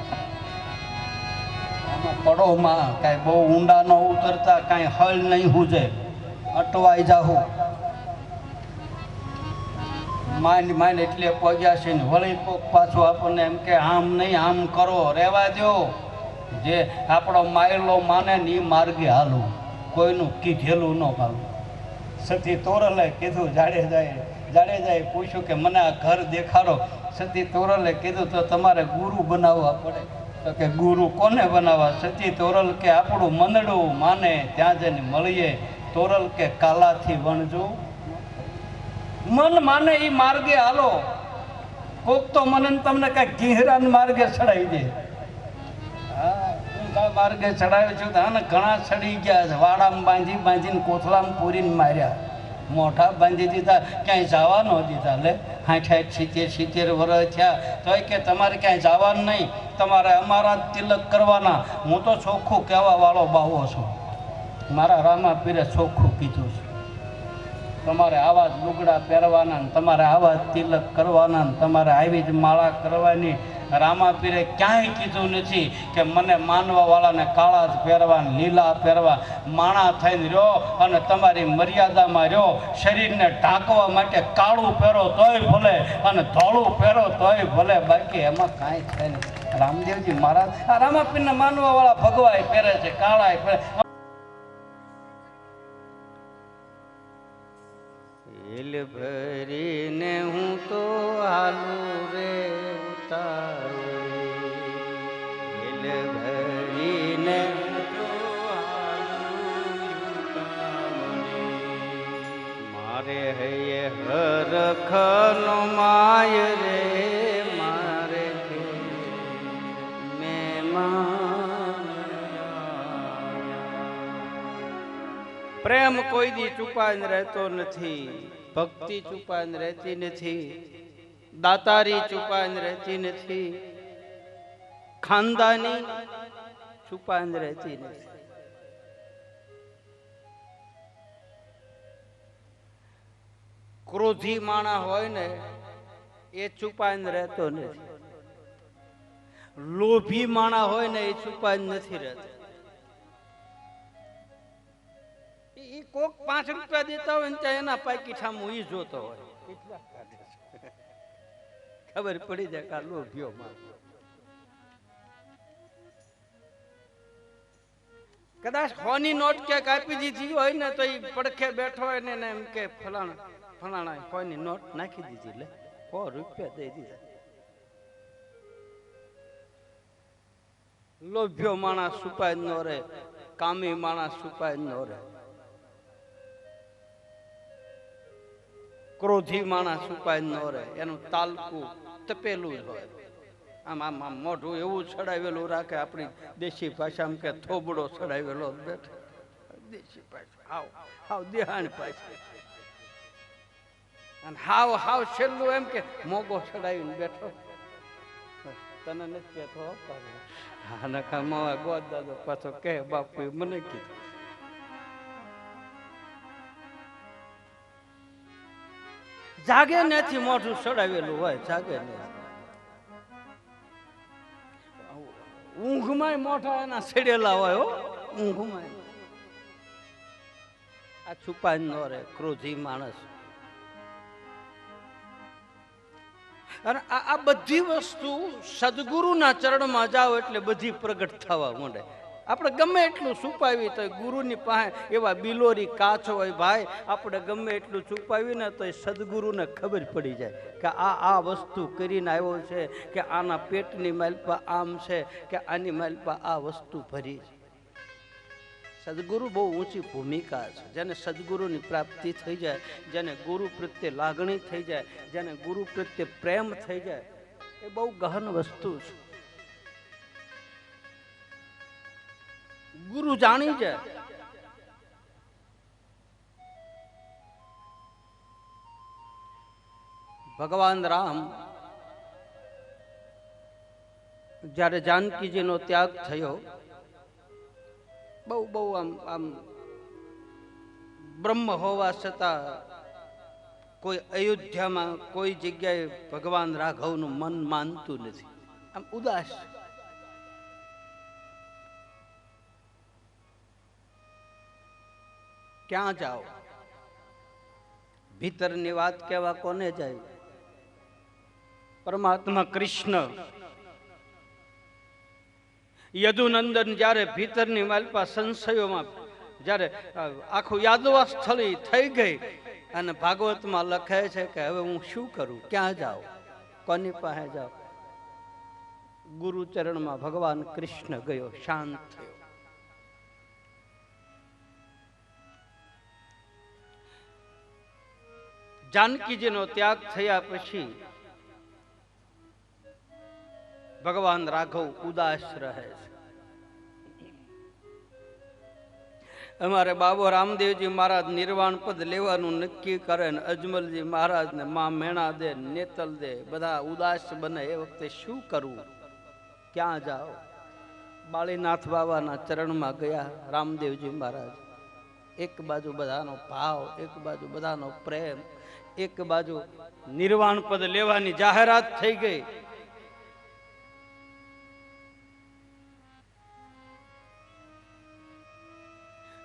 આમાં પડોમાં કાંઈ બહુ ઊંડા ન ઉતરતા, કાંઈ હળ નહીં હુજે, અટવાઈ જાહું. માન એટલે પહોંચ્યા છે ને વળી કોક પાછું આપણને એમ કે આમ નહીં આમ કરો, રહેવા દો. જે આપણો માયલો માને ને એ માર્ગે હાલું, કોઈનું કીધેલું ન હાલું. સતી તોરલે કીધું જાડેજાએ પૂછ્યું કે મને આ ઘર દેખાડો. સતી તોરલે કીધું તો તમારે ગુરુ બનાવવા પડે. તો કે ગુરુ કોને બનાવવા? સતી તોરલ કે આપણું મનડું માને ત્યાં જઈને મળીએ. તોરલ કે કાલાથી વણજો, મન માને એ માર્ગે હાલો. કોક તો મને તમને કઈ ઘીહરાન માર્ગે ચડાવી દે. હા માર્ગે ચડાવ્યું છું તો ઘણા ચડી ગયા છે. વાડામાં બાંધીને કોથળામાં પૂરીને માર્યા, મોઢા બાંધી દીધા, ક્યાંય જવા ન દીધા. લે 60-70 વર્ષ થયા તોય કે તમારે ક્યાંય જવાનું નહીં, તમારે અમારા તિલક કરવાના. હું તો ચોખ્ખું કહેવા વાળો બાવો છું. મારા રામા પીરે ચોખ્ખું કીધું છે, તમારે આવા જ લુગડા પહેરવાના, તમારે આવા જ તિલક કરવાના, તમારે આવી જ માળા કરવાની. રામા પીરે ક્યાંય કીધું નથી કે મને માનવાવાળાને કાળા જ પહેરવા, લીલા પહેરવા. માણા થઈને રહ્યો અને તમારી મર્યાદામાં રહ્યો. શરીરને ઢાંકવા માટે કાળું પહેરો તોય ભલે અને ધોળું પહેરો તોય ભલે, બાકી એમાં કાંઈ છે નહીં. રામદેવજી મહારાજ આ રામા પીરને માનવાવાળા ભગવાય પહેરે છે, કાળાય પહેરે. એલ ભરીને હું તો હાલું રે ઉતાવળી, એલ ભરીને હું તો હાલું ઉતાવળી. મારે હૈયે હરખનો માય રે, મારે મહેમાન. પ્રેમ કોઈ દી છુપાઈને રહેતો નથી, ભક્તિ છુપાઈને રહેતી નથી, દાતારી છુપાઈને રહેતી નથી, ખાનદાની છુપાઈને રહેતી નથી. ક્રોધી માણા હોય ને એ છુપાઈને રહેતો નથી, લોભી માણા હોય ને એ છુપાઈને નથી રહેતો. એ કોક 5 રૂપિયા દેતા હોય ને ત્યાં એના પાકી ઠામું ઈ જોતો હોય, ખબર પડી જાય કે લોભ્યો માં. કદાચ હોની નોટ ક્યાંક આપી દીધી હોય ને તો એ પડખે બેઠો હોય ને એમ કે ફલાણા હોની નોટ નાખી દીધી, લે 100 રૂપિયા દઈ દીધા. લોભ્યો માણસ છુપાય ન રહે, કામી માણસ છુપાય ન રહે, ક્રોધી માણસ છુપાય ન રહે. એનું તાલકું તપેલું જ હોય. આમ આમ આમ મોઢું એવું ચડાવેલું રાખે, આપણી દેશી ભાષામાં કે થોબડો ચડાવેલો બેઠો. દેશી ભાષા હાવ દેહાણ ભાષા. અને હાવ છેલ્લું એમ કે મોગો ચડાવીને બેઠો. તને નથી કહેતો હા નખા માવા ગોદ દાદો પાછો કે બાપુ મને કીધું. જાગે નથી, મોઢું ચડાવેલું હોય, જાગે નથી. ઊંઘમાં મોઢા એના છેડેલા હોય હો, ઊંઘમાં. આ છુપાઈ ન રહે ક્રોધી માણસ. અને આ બધી વસ્તુ સદગુરુના ચરણમાં જાઓ એટલે બધી પ્રગટ થવા માંડે. આપણે ગમે એટલું છુપાવી તો ગુરુની પાસે એવા બિલોરી કાચ હોય ભાઈ, આપણે ગમે એટલું છુપાવી ને તો સદગુરુને ખબર પડી જાય કે આ વસ્તુ કરીને આવ્યો છે, કે આના પેટની માલપા આમ છે, કે આની માલપા આ વસ્તુ ભરી છે. સદગુરુ બહુ ઊંચી ભૂમિકા છે. જેને સદગુરુની પ્રાપ્તિ થઈ જાય, જેને ગુરુ પ્રત્યે લાગણી થઈ જાય, જેને ગુરુ પ્રત્યે પ્રેમ થઈ જાય, એ બહુ ગહન વસ્તુ છે. ગુરુ જાણી જાય. ભગવાન રામ જ્યારે જાનકીજીનો ત્યાગ થયો, બહુ આમ બ્રહ્મ હોવા છતાં કોઈ અયોધ્યામાં કોઈ જગ્યાએ ભગવાન રાઘવનું મન માનતું નથી, આમ ઉદાસ. ક્યાં જાઓ? ભીતરની વાત કહેવા કોને જાય? પરમાત્મા કૃષ્ણ યદુનંદન જ્યારે ભીતરની માલપા સંશયોમાં જ્યારે આખું યાદવા સ્થળી થઈ ગઈ, અને ભાગવતમાં લખે છે કે હવે હું શું કરું, ક્યાં જાઉં, કોની પાસે જાઉં? ગુરુચરણમાં ભગવાન કૃષ્ણ ગયો, શાંત થયો. જાનકીજીનો ત્યાગ થયા પછી ભગવાન રાઘવ ઉદાસ રહે છે. અમારે બાબો રામદેવજી મહારાજ નિર્વાણ પદ લેવાનું નક્કી કરે ને અજમલજી મહારાજ ને માં મેણા દે, નેતલ દે, બધા ઉદાસ બને. એ વખતે શું કરવું, ક્યાં જાઓ? બાળીનાથ બાબાના ચરણમાં ગયા રામદેવજી મહારાજ. એક બાજુ બધાનો ભાવ, એક બાજુ બધાનો પ્રેમ, એક બાજુ નિર્વાણ પદ લેવાની જાહેરાત થઈ ગઈ.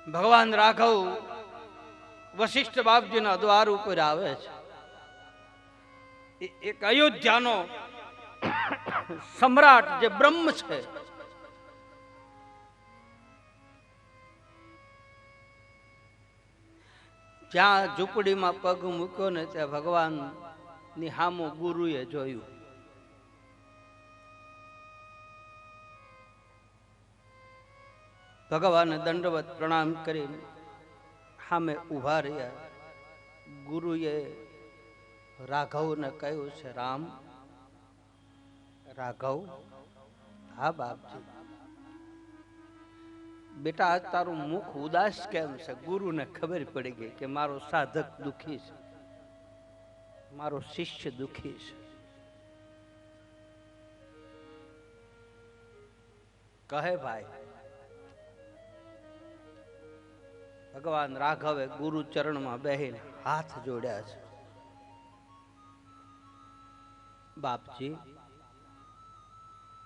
ભગવાન રાઘવ વશિષ્ઠ બાપજીના દ્વાર ઉપર આવે છે. એક અયોધ્યાનો સમ્રાટ જે બ્રહ્મ છે, જ્યાં ઝૂંપડીમાં પગ મૂક્યો ને ત્યાં ભગવાન ની હામો ગુરુએ જોયું. ભગવાને દંડવત પ્રણામ કરી સામે ઉભા રહ્યા. ગુરુએ રાઘવને કહ્યું છે, રામ. રાઘવ, હા બાપજી. બેટા આજ તારું મુખ ઉદાસ કેમ છે? ગુરુને ખબર પડી ગઈ કે મારો સાધક દુખી છે, મારો શિષ્ય દુખી છે. કહે ભાઈ. ભગવાન રાઘવે ગુરુ ચરણમાં બેહીને હાથ જોડ્યા છે. બાપજી,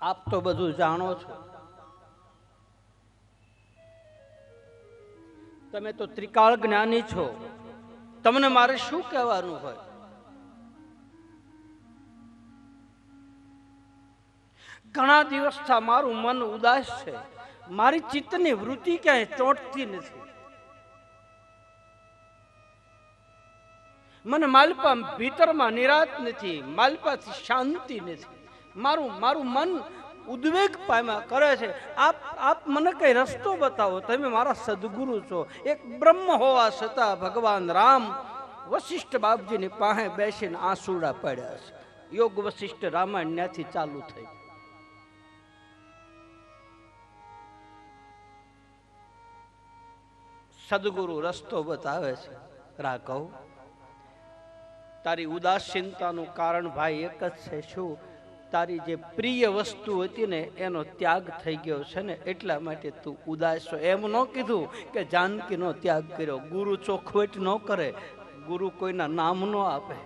આપ તો બધું જાણો છો, તમે તો ત્રિકાળ જ્ઞાની છો, તમને મારે શું કહેવાનું હોય? ઘણા દિવસથી મારું મન ઉદાસ છે, મારી ચિત્તની વૃત્તિ ક્યાંય ચોંટતી નથી. મને માલપા ભીતરમાં નિરાત નથી, માલપાથી શાંતિ નથી. મારું મન ઉદ્વેગ પામ્યા કરે છે. આપ મને કઈ રસ્તો બતાવો. તમે મારા સદગુરુ છો. એક બ્રહ્મ હોવા છતાં ભગવાન રામ વશિષ્ઠ બાપજીની પાસે બેસીને આંસુડા પડ્યા છે. યોગ વશિષ્ઠ રામાયણ ત્યાંથી ચાલુ થઈ. સદગુરુ રસ્તો બતાવે છે. રાઘવ, તારી ઉદાસીનતાનું કારણ ભાઈ એક જ છે. શું? તારી જે પ્રિય વસ્તુ હતી ને એનો ત્યાગ થઈ ગયો છે ને, એટલા માટે તું ઉદાસ છો. એમ ન કીધું કે જાનકીનો ત્યાગ કર્યો. ગુરુ ચોખવટ ન કરે, ગુરુ કોઈના નામ ન આપે.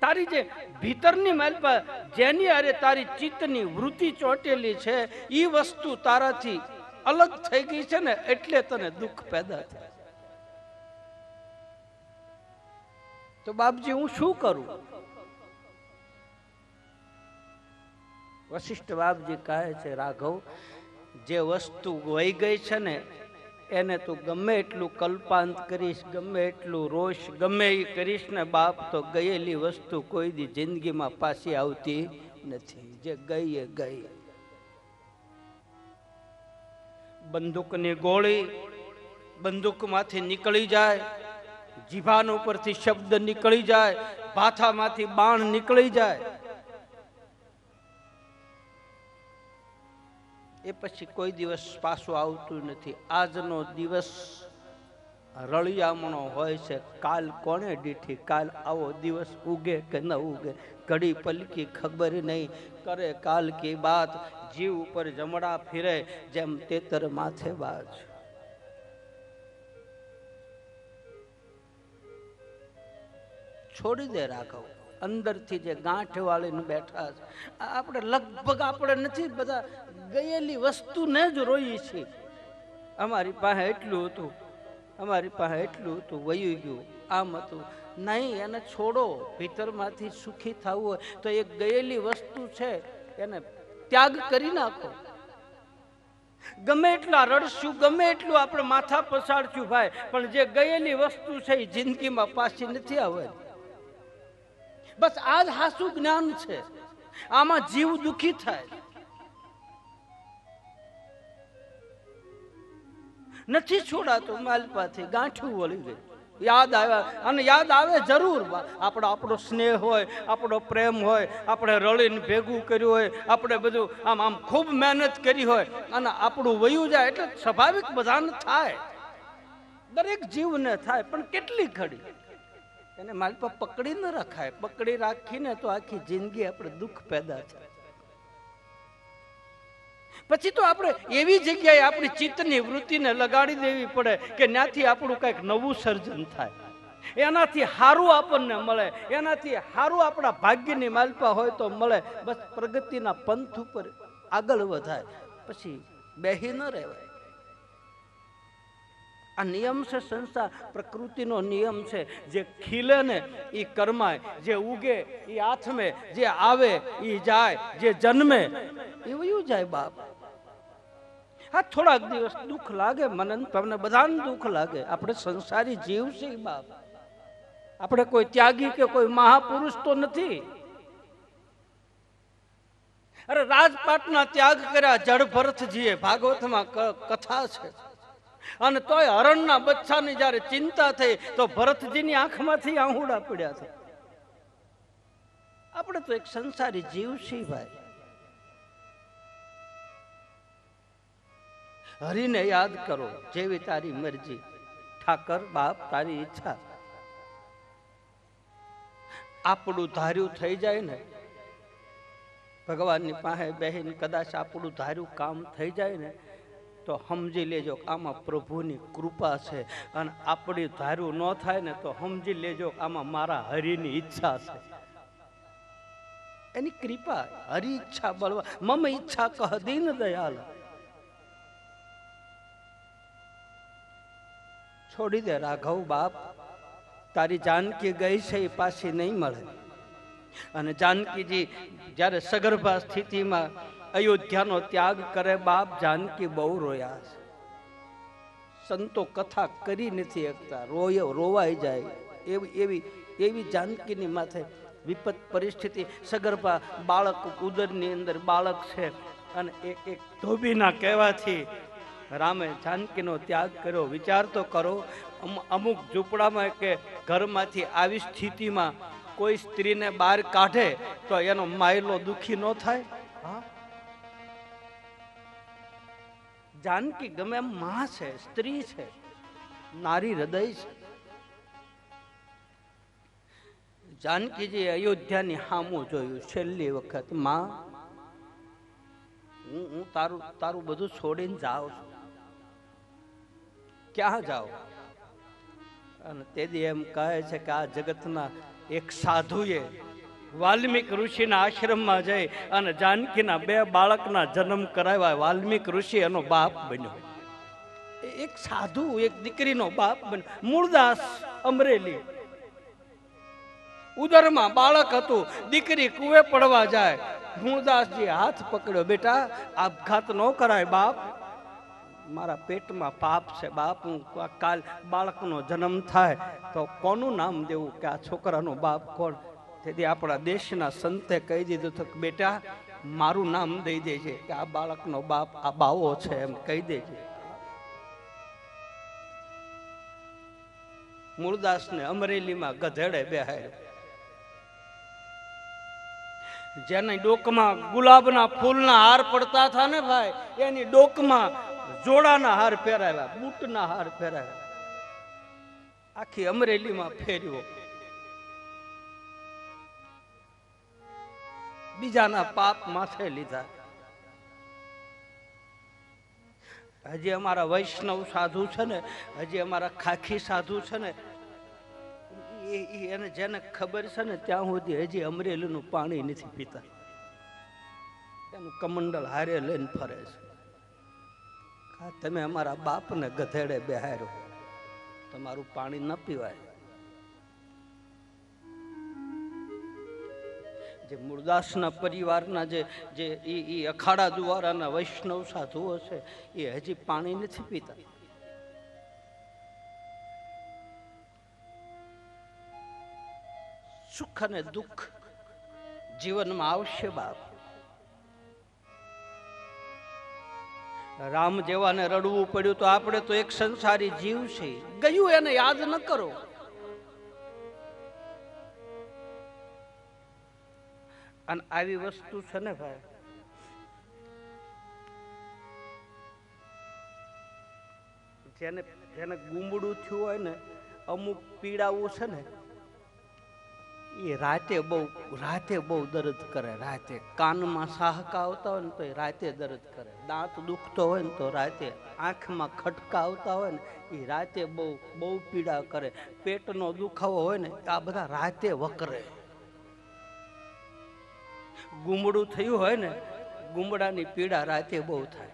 તારી જે ભીતરની માલપા જેની અરે તારી ચિત્તની વૃત્તિ ચોટેલી છે, એ વસ્તુ તારાથી અલગ થઈ ગઈ છે ને, એટલે તને દુઃખ પેદા થાય. તો બાપજી હું શું કરું? વશિષ્ઠ બાપજી કહે છે, રાઘવ, જે વસ્તુ વહી ગઈ છે ને એને તું ગમે એટલું કલ્પાંત કરીશ, ગમે એટલું રોષ ગમે એ કરીશ ને બાપ, તો ગયેલી વસ્તુ કોઈ દી જિંદગીમાં પાછી આવતી નથી. જે ગઈ એ ગઈ. બંદૂકની ગોળી બંદૂકમાંથી નીકળી જાય, જીભાન ઉપરથી શબ્દ નીકળી જાય, ભાથામાંથી બાણ નીકળી જાય, એ પછી કોઈ દિવસ પાછું આવતું નથી. આજનો દિવસ રળિયામણો હોય છે. કાલ કોને દીઠી? કાલ આવો દિવસ ઉગે કે ન ઉગે, ઘડી પલકી ખબર નહીં. કરે કાલ કી બાત, જીવ ઉપર જમણા ફિરે જેમ તેતર માથે બાજ. છોડી દે રાઘવ. અંદરથી જે ગાંઠ વાળીને બેઠા છે, આપણે લગભગ આપણે નથી બધા ગયેલી વસ્તુને જ રોઈએ છીએ. અમારી પાસે એટલું હતું, અમારી પાસે એટલું હતું, વયું ગયું, આમ હતું. નહીં, એને છોડો. ભીતરમાંથી સુખી થવું હોય તો એક ગયેલી વસ્તુ છે એને ત્યાગ કરી નાખો. ગમે એટલા રડશું, ગમે એટલું આપણે માથા પસાડશું ભાઈ, પણ જે ગયેલી વસ્તુ છે એ જિંદગીમાં પાછી નથી આવે. બસ આ જ હાસું જ્ઞાન છે. આમાં જીવ દુખી થાય. નથી છોડાતું માલપાથી, ગાંઠું વળી ગઈ. યાદ આવ્યા, અને યાદ આવે જરૂર. આપણો સ્નેહ હોય, આપણો પ્રેમ હોય, આપણે રળીને ભેગું કર્યું હોય, આપણે બધું આમ આમ ખૂબ મહેનત કરી હોય, અને આપણું વયું જાય એટલે સ્વાભાવિક બધાને થાય, દરેક જીવને થાય. પણ કેટલી ઘડી એને માલપા પકડી ન રખાય. પકડી રાખીને તો આખી જિંદગી આપણે દુઃખ પેદા થાય. પછી તો આપણે એવી જગ્યાએ આપણી ચિત્તની વૃત્તિને લગાડી દેવી પડે કે ત્યાંથી આપણું કંઈક નવું સર્જન થાય, એનાથી સારું આપણને મળે, એનાથી સારું આપણા ભાગ્યની માલપા હોય તો મળે. બસ પ્રગતિના પંથ ઉપર આગળ વધાય, પછી બેહી ન રહેવાય. આ નિયમ છે સંસાર, પ્રકૃતિનો નિયમ છે. જે ખીલે ને એ કરમાય, જે ઉગે એ આથમે, જે આવે એ જાય, જે જન્મે એ વયું જાય બાપ. હા, થોડાક દિવસ દુઃખ લાગે, મને તમને બધાને દુઃખ લાગે. આપણે સંસારી જીવ છે બાપ. આપણે કોઈ ત્યાગી કે કોઈ મહાપુરુષ તો નથી. અરે રાજપાટના ત્યાગ કર્યા જડ ભરતજીએ, ભાગવતમાં કથા છે. અને તોય હરણના બચ્ચાની જયારે ચિંતા થઈ તો ભરતજીની આંખમાંથી આહુડા પડ્યા છે. આપણે તો એક સંસારી જીવ છીએ ભાઈ. હરિને યાદ કરો, જેવી તારી મરજી. ઠાકર બાપ તારી ઈચ્છા. આપણું ધાર્યું થઈ જાય ને, ભગવાનની પાસે બહેન કદાચ આપણું ધાર્યું કામ થઈ જાય ને, તો સમજી લેજો આમાં પ્રભુની કૃપા છે. અને આપણી ધાર્યું ન થાય ને તો સમજી લેજો આમાં મારા હરિની ઈચ્છા છે, એની કૃપા. હરિ ઈચ્છા બળવા, મમ ઈચ્છા કહ દીન દયાલ. છોડી દે રાઘવ બાપ. તારી જાનકી ગઈ છે એ પાછી નહીં મળે. અને જાનકીજી જ્યારે સગર્ભા સ્થિતિમાં અયોધ્યાનો ત્યાગ કરે બાપ, જાનકી બહુ રોયા છે. સંતો કથા કરી નથી શકતા, રોવાઈ જાય એવી જાનકીની માથે વિપત પરિસ્થિતિ. સગર્ભા બાળક, ઉદરની અંદર બાળક છે, અને એક ધોબીના કહેવાથી રામે જાનકીનો ત્યાગ કર્યો. વિચાર તો કરો, અમુક ઝૂંપડામાં કે ઘરમાંથી આવી સ્થિતિમાં કોઈ સ્ત્રીને બહાર કાઢે તો એનો માયલો દુખી ન થાય? જાનકી ગમે એમ માં છે, સ્ત્રી છે, નારી હૃદય છે. જાનકીજી અયોધ્યાની સામું જોયું છેલ્લી વખત. માં, હું તારું બધું છોડીને જાઉં છું. ક્યાં જાઓ? અને તેથી એમ કહે છે કે આ જગતના એક સાધુએ વાલ્મીક ઋષિના આશ્રમમાં જઈ અને જાનકીના 2 બાળકના જન્મ કરાવ્યા. વાલ્મીક ઋષિ એનો બાપ બન્યો. એક સાધુ એક દીકરીનો બાપ બન્યો. મૂળદાસ, અમરેલી. ઉદરમાં બાળક હતું, દીકરી કુએ પડવા જાય મૂળદાસજી હાથ પકડ્યો, બેટા આપઘાત ન કરાય બાપ, મારા પેટમાં પાપ છે બાપ, હું કાલ બાળકનો જન્મ થાય તો કોનું નામ દેવું, કે આ છોકરાનો બાપ કોણ? તેથી આપણા દેશના સંતે કહી દીધું તો બેટા મારું નામ દઈ દેજે, કે આ બાળકનો બાપ આ બાવો છે એમ કહી દેજે. મૂળદાસને અમરેલીમાં ગધેડે બેહાડ્યો. જેની ડોકમાં ગુલાબના ફૂલના હાર પડતા હતા ને ભાઈ, એની ડોકમાં જોડાના હાર પહેરાવ્યા, બૂટના હાર પહેરાવ્યા. આખી અમરેલીમાં ફેર્યો. બીજાના પાપ માથે લીધા. હજી અમારા વૈષ્ણવ સાધુ છે ને, હજી અમારા ખાખી સાધુ છે ને, એને જેને ખબર છે ને ત્યાં સુધી હજી અમરેલીનું પાણી નથી પીતા. એનું કમંડલ હારે લઈને ફરે છે. તમે અમારા બાપને ગધેડે બેહાર્યો, તમારું પાણી ન પીવાય. જે મૂળદાસના પરિવારના જે અખાડા દ્વારાના વૈષ્ણવ સાધુઓ છે એ હજી પાણી નથી પીતા. સુખ અને દુઃખ જીવનમાં આવશે બાપ. રામ જેવાને રડવું પડ્યું તો આપણે તો એક સંસારી જીવ છે, ગયું એને યાદ ન કરો. અને આવી વસ્તુ છે ને ભાઈ, જેને જેને ગુમડું થયું હોય ને, અમુક પીડાવું છે ને, એ રાતે બહુ દર્દ કરે. રાતે કાનમાં સાહકા આવતા હોય ને તો એ રાતે દર્દ કરે. દાંત દુખતો હોય ને તો રાતે, આંખમાં ખટકા આવતા હોય ને એ રાતે બહુ પીડા કરે. પેટનો દુખાવો હોય ને આ બધા રાતે વકરે. ગુમડું થયું હોય ને, ગુમડાની પીડા રાતે બહુ થાય.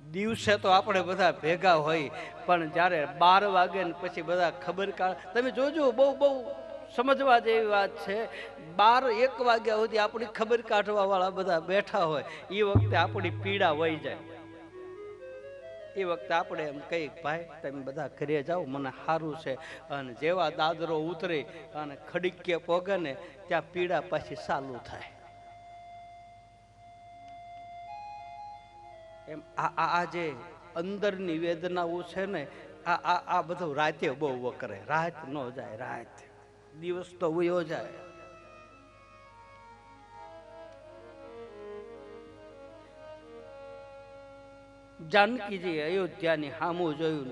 દિવસે તો આપણે બધા ભેગા હોય, પણ જ્યારે 12 વાગે ને પછી બધા ખબર કાઢ, તમે જોજો બહુ સમજવા જેવી વાત છે. 12-1 વાગ્યા સુધી આપણી ખબર કાઢવા વાળા બધા બેઠા હોય, એ વખતે આપણી પીડા વહી જાય. એ વખતે આપણે એમ કહીએ ભાઈ તમે બધા ઘરે જાઓ, મને સારું છે. અને જેવા દાદરો ઉતરે અને ખડીકે પોગે ને ત્યાં પીડા પાછી ચાલુ થાય. એમ આ જે અંદરની વેદનાઓ છે ને, આ બધું રાતે બહુ વકરે. રાત ન જાય, રાત દિવસ તો વયો જાય. જાનકીજી અયોધ્યાની સામું જોયું,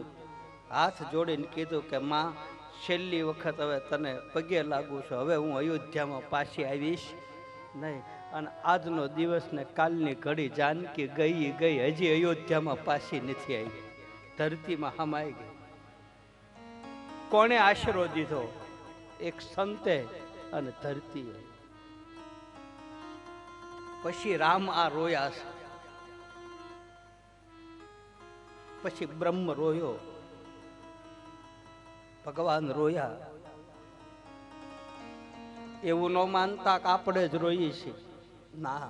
હાથ જોડીને કીધું કે માં છેલ્લી વખત હવે તને પગે લાગુ છું, હવે હું અયોધ્યામાં પાછી આવીશ નહીં. અને આજનો દિવસ ને કાલની ઘડી જાનકી ગઈ હજી અયોધ્યામાં પાછી નથી આવી, ધરતીમાં હમાઈ ગઈ. કોણે આશરો દીધો? એક સંતે અને ધરતીએ. પછી રામ આ રોયા છે, પછી બ્રહ્મ રોયો, ભગવાન રોયા. એવું ન માનતા કે આપણે જ રોઈએ છીએ. ના,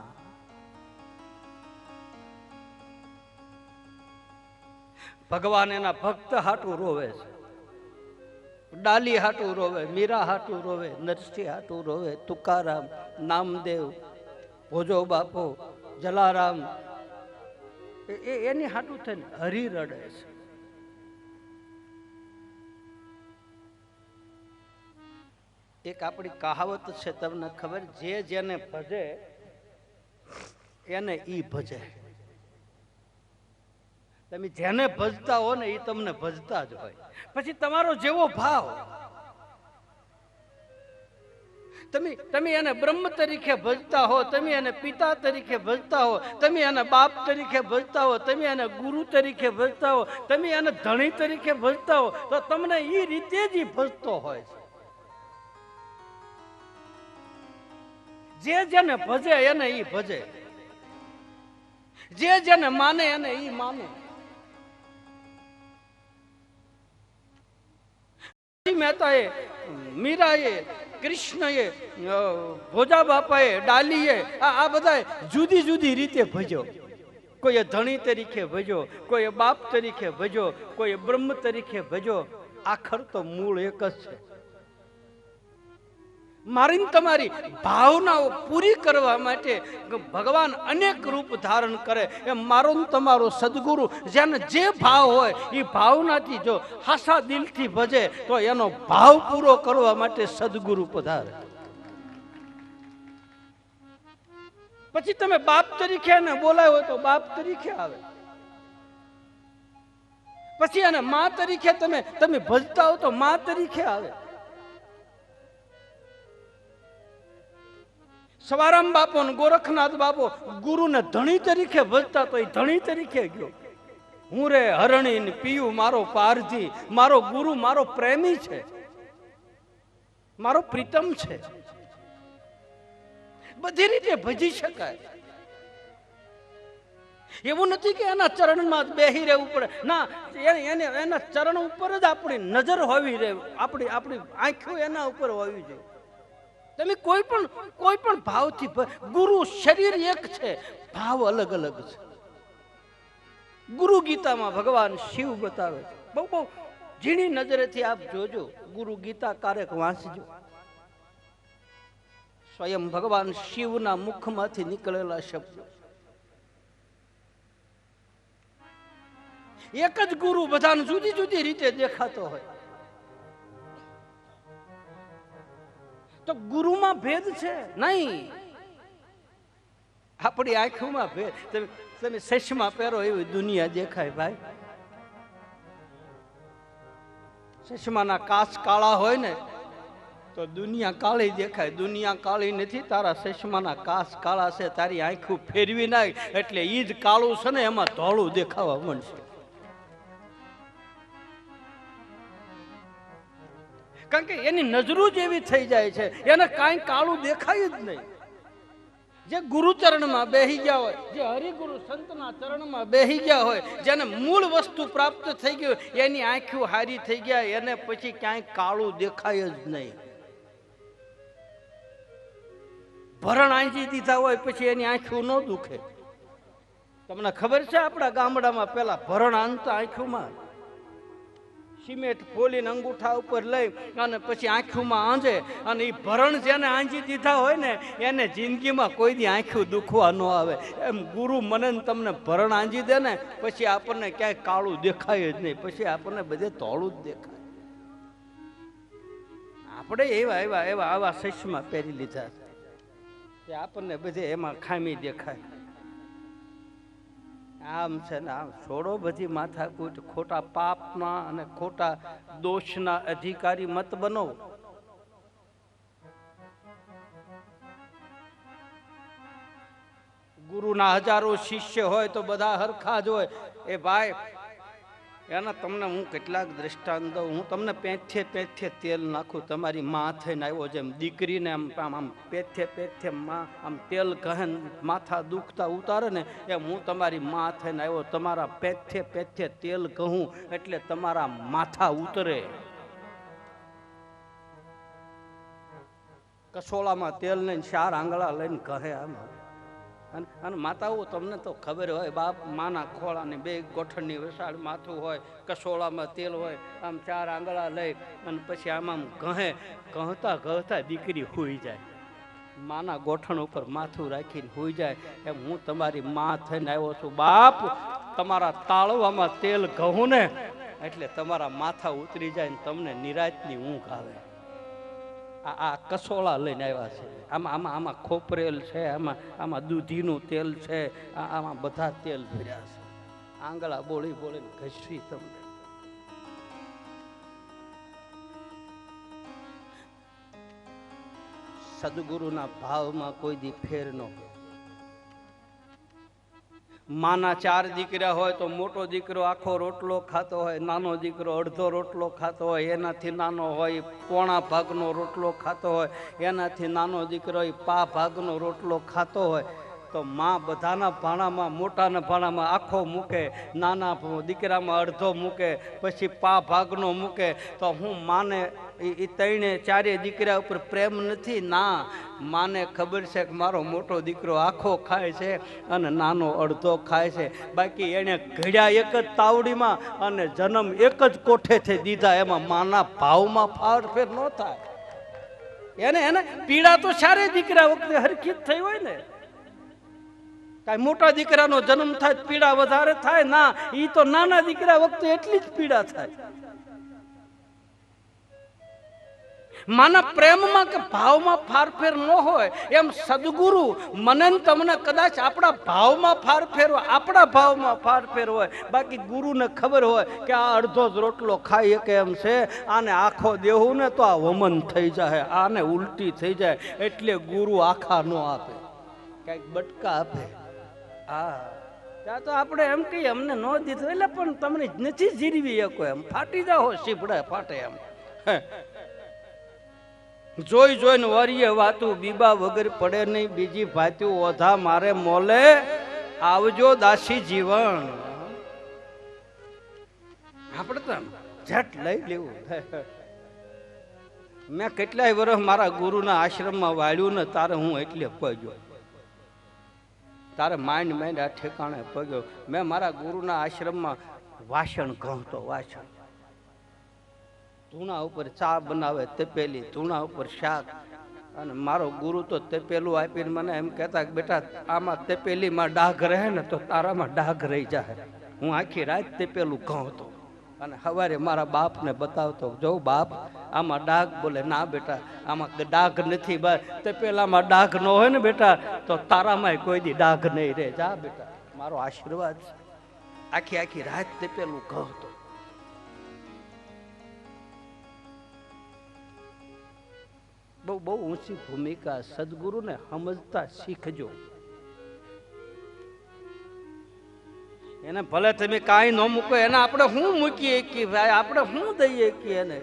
ભગવાન એના ભક્ત હાટું રોવે છે. ડાલી હાટું રોવે, મીરા હાટું રોવે, નરસિંહ હાટું રોવે, તુકારામ, નામદેવ, ભોજો બાપો, જલારામ, એની હાટું થઈને હરી રડે છે. એક આપણી કહાવત છે, તમને ખબર? જેને ભજે એને ઈ ભજે. તમે જેને ભજતા હો ને એ તમને ભજતા જ હોય. પછી તમારો જેવો ભાવ, તમે એને બ્રહ્મ તરીકે ભજતા હો, તમે એને પિતા તરીકે ભજતા હો, તમે એને બાપ તરીકે ભજતા હો, તમે એને ગુરુ તરીકે ભજતા હો, તમે એને ધણી તરીકે ભજતા હો, તો તમને એ રીતે જ ભજતો હોય છે. જેને ભજે એને ઈ ભજે, જેને માને એને ઈ માને. મહેતાએ, મીરાએ, કૃષ્ણએ ભોજા બાપાએ ડાલીએ આ બધા જુદી જુદી રીતે ભજ્યો. કોઈએ ધણી તરીકે ભજ્યો, કોઈએ બાપ તરીકે ભજ્યો, કોઈએ બ્રહ્મ તરીકે ભજ્યો. આખર તો મૂળ એક જ છે. મારી તમારી ભાવનાઓ પૂરી કરવા માટે ભગવાન અનેક રૂપ ધારણ કરે. એ મારો તમારો સદગુરુ જેને જે ભાવ હોય એ ભાવનાથી જો હાસા દિલથી ભજે તો એનો ભાવ પૂરો કરવા માટે સદગુરુ પધારે. પછી તમે બાપ તરીકે એને બોલાવો તો બાપ તરીકે આવે. પછી એને મા તરીકે તમે ભજતા હો તો મા તરીકે આવે. સવારામ બાપો ને ગોરખનાથ બાપો ગુરુને ધણી તરીકે ભજતા તો એ ધણી તરીકે ગયો. હું રે હરણી ને પીયું મારો પારધી, મારો ગુરુ મારો પ્રેમી છે, મારો પ્રીતમ છે. બધી રીતે ભજી શકાય. એવું નથી કે એના ચરણમાં બેહી રહેવું પડે ના, એના ચરણ ઉપર જ આપણી નજર હોવી રહે, આપણી આંખો એના ઉપર હોવી જોઈએ. તમે કોઈ પણ ભાવથી ગુરુ શરીર એક છે, ભાવ અલગ અલગ છે. ગુરુ ગીતામાં ભગવાન શિવ બતાવે છે. બહુ ઝીણી નજરેથી આપ જોજો, ગુરુ ગીતા ક્યારેક વાંચજો. સ્વયં ભગવાન શિવના મુખમાંથી નીકળેલા શબ્દો. એક જ ગુરુ બધાને જુદી જુદી રીતે દેખાતો હોય તો ગુરુમાં ભેદ છે નહીં. આપણી આંખોમાં ભેદ. તમે ચશ્મા પહેરો એવી દુનિયા દેખાય ભાઈ. ચશ્માના કાચ કાળા હોય ને તો દુનિયા કાળી દેખાય. દુનિયા કાળી નથી, તારા ચશ્માના કાચ કાળા છે. તારી આંખો ફેરવી નાખ એટલે ઈ જ કાળું છે ને એમાં ધોળું દેખાવા મળશે. કારણ કે એની નજરો જ એવી થઈ જાય છે, એને કાંઈ કાળું દેખાય જ નહીં. જે ગુરુ ચરણમાં બેહી ગયા હોય, જે હરિગુરુ સંતના ચરણમાં બેહી ગયા હોય, જેને મૂળ વસ્તુ પ્રાપ્ત થઈ ગયું, એની આંખો હારી થઈ ગયા, એને પછી ક્યાંય કાળું દેખાય જ નહીં. ભરણ આંજી દીધા હોય પછી એની આંખો ન દુખે. તમને ખબર છે આપણા ગામડામાં પેલા ભરણ આંજતા આંખોમાં સિમેન્ટ ફોલીને અંગૂઠા ઉપર લઈ અને પછી આંખોમાં આંજે. અને એ ભરણ જેને આંજી દીધા હોય ને એને જિંદગીમાં કોઈ દી આંખું દુખવા ન આવે. એમ ગુરુ મને તમને ભરણ આંજી દે ને પછી આપણને ક્યાંય કાળું દેખાય જ નહીં, પછી આપણને બધે ધોળું જ દેખાય. આપણે એવા આવા ચશ્મા પહેરી લીધા કે આપણને બધે એમાં ખામી દેખાય. આમ છે ને આમ છોડો બધી માથાકૂટ. ખોટા પાપના અને ખોટા દોષના અધિકારી મત બનો. ગુરુના હજારો શિષ્ય હોય તો બધા હરખા જ હોય. એ ભાઈ એના તમને હું કેટલાક દ્રષ્ટાંત દઉં. હું તમને પેથે તેલ નાખું. તમારી માં થઈને આવ્યો જેમ દીકરીને આમ પેથે માં આમ તેલ કહે માથા દુખતા ઉતારે ને એમ હું તમારી માં થઈને આવ્યો. તમારા પેથે તેલ કહું એટલે તમારા માથા ઉતરે. કસોળામાં તેલ લઈને 4 આંગળા લઈને કહે આમ. અને માતાઓ તમને તો ખબર હોય, બાપ માના ખોળાની 2 ગોઠણની વિશાળ માથું હોય, કસોળામાં તેલ હોય, આમ 4 આંગળા લઈ અને પછી આમ કહતા દીકરી હોઈ જાય. માના ગોઠણ ઉપર માથું રાખીને હોઈ જાય. એમ હું તમારી માં થઈને આવ્યો છું. બાપ તમારા તાળવામાં તેલ કહું ને એટલે તમારા માથા ઉતરી જાય ને તમને નિરાંતની ઊંઘ આવે. આ કસોળા લઈને આવ્યા છે. આમાં ખોપરેલ છે, આમાં દૂધીનું તેલ છે, આમાં બધા તેલ ભર્યા છે. આંગળા બોલીને ઘસી તમને. સદગુરુના ભાવમાં કોઈ દી ફેર ન હોય. માના 4 દીકરા હોય તો મોટો દીકરો આખો રોટલો ખાતો હોય, નાનો દીકરો અડધો રોટલો ખાતો હોય, એનાથી નાનો હોય પોણા ભાગનો રોટલો ખાતો હોય, એનાથી નાનો દીકરો પા ભાગનો રોટલો ખાતો હોય. તો માં બધાના ભાણામાં મોટાના ભાણામાં આખો મૂકે, નાના દીકરામાં અડધો મૂકે, પછી પા ભાગનો મૂકે. તો હું માને એ ત્રણે ચારે દીકરા ઉપર પ્રેમ નથી. ના, માને ખબર છે કે મારો મોટો દીકરો આખો ખાય છે અને નાનો અડધો ખાય છે. બાકી એને ઘડ્યા એક જ તાવડીમાં અને જન્મ એક જ કોઠેથી દીધા. એમાં માના ભાવમાં ફેર ન થાય. એને પીડા તો ચારે દીકરા વખતે હરખી જ થઈ હોય ને. કાંઈ મોટા દીકરાનો જન્મ થાય પીડા વધારે થાય? ના, એ તો નાના દીકરા વખતે એટલી જ પીડા થાય. માના પ્રેમમાં કે ભાવમાં ફારફેર ન હોય એમ સદગુરુ મને તમને કદાચ આપણા ભાવમાં ફારફેર હોય, આપણા ભાવમાં ફારફેર હોય. બાકી ગુરુને ખબર હોય કે આ અડધો જ રોટલો ખાઈ કે એમ છે, આને આખો દેવું ને તો આ વમન થઈ જાય, આને ઉલટી થઈ જાય, એટલે ગુરુ આખા ન આપે, કઈક બટકા આપે. હા, ત્યાં તો આપણે એમ કહીએ અમને ન દીધું એટલે પણ તમને નથી જીરવી શકો એમ, ફાટી જાઓ સીપડા ફાટે એમ. જોઈ જોઈને વરીએ વાતું બીબા વગર પડે નહીં, બીજી ભાત્યું ઓધા મારે મોલે આવજો દાસી જીવન. આપણે તો ઝટ લઈ લેવું. મેં કેટલાય વર્ષ મારા ગુરુના આશ્રમમાં વાળ્યું ને તારે હું એટલે પગ્યો, તારે માંડ માંડ આ ઠેકાણે પગ્યો. મેં મારા ગુરુના આશ્રમમાં વાસણ ઘણતો, વાસણ ધૂણા ઉપર ચા બનાવે તપેલી, ધૂણા ઉપર શાક. અને મારો ગુરુ તો તપેલું આપીને મને એમ કહેતા કે બેટા આમાં તપેલીમાં ડાઘ રહે ને તો તારામાં ડાઘ રહી જાય. હું આખી રાત તપેલું ઘઉંતો અને સવારે મારા બાપને બતાવતો, જો બાપ આમાં ડાઘ. બોલે ના બેટા આમાં ડાઘ નથી, બસ તપેલામાં ડાઘ ન હોય ને બેટા તો તારામાં કોઈ દી ડાઘ નહીં રહે. જા બેટા, મારો આશીર્વાદ. આખી આખી રાત તપેલું ઘઉંતો. બહુ બહુ ઊંચી ભૂમિકા. સદગુરુને સમજતા શીખજો. એને ભલે તમે કાંઈ ન મૂકો, એને આપણે શું મૂકીએ કે ભાઈ, આપણે શું દઈએ કે એને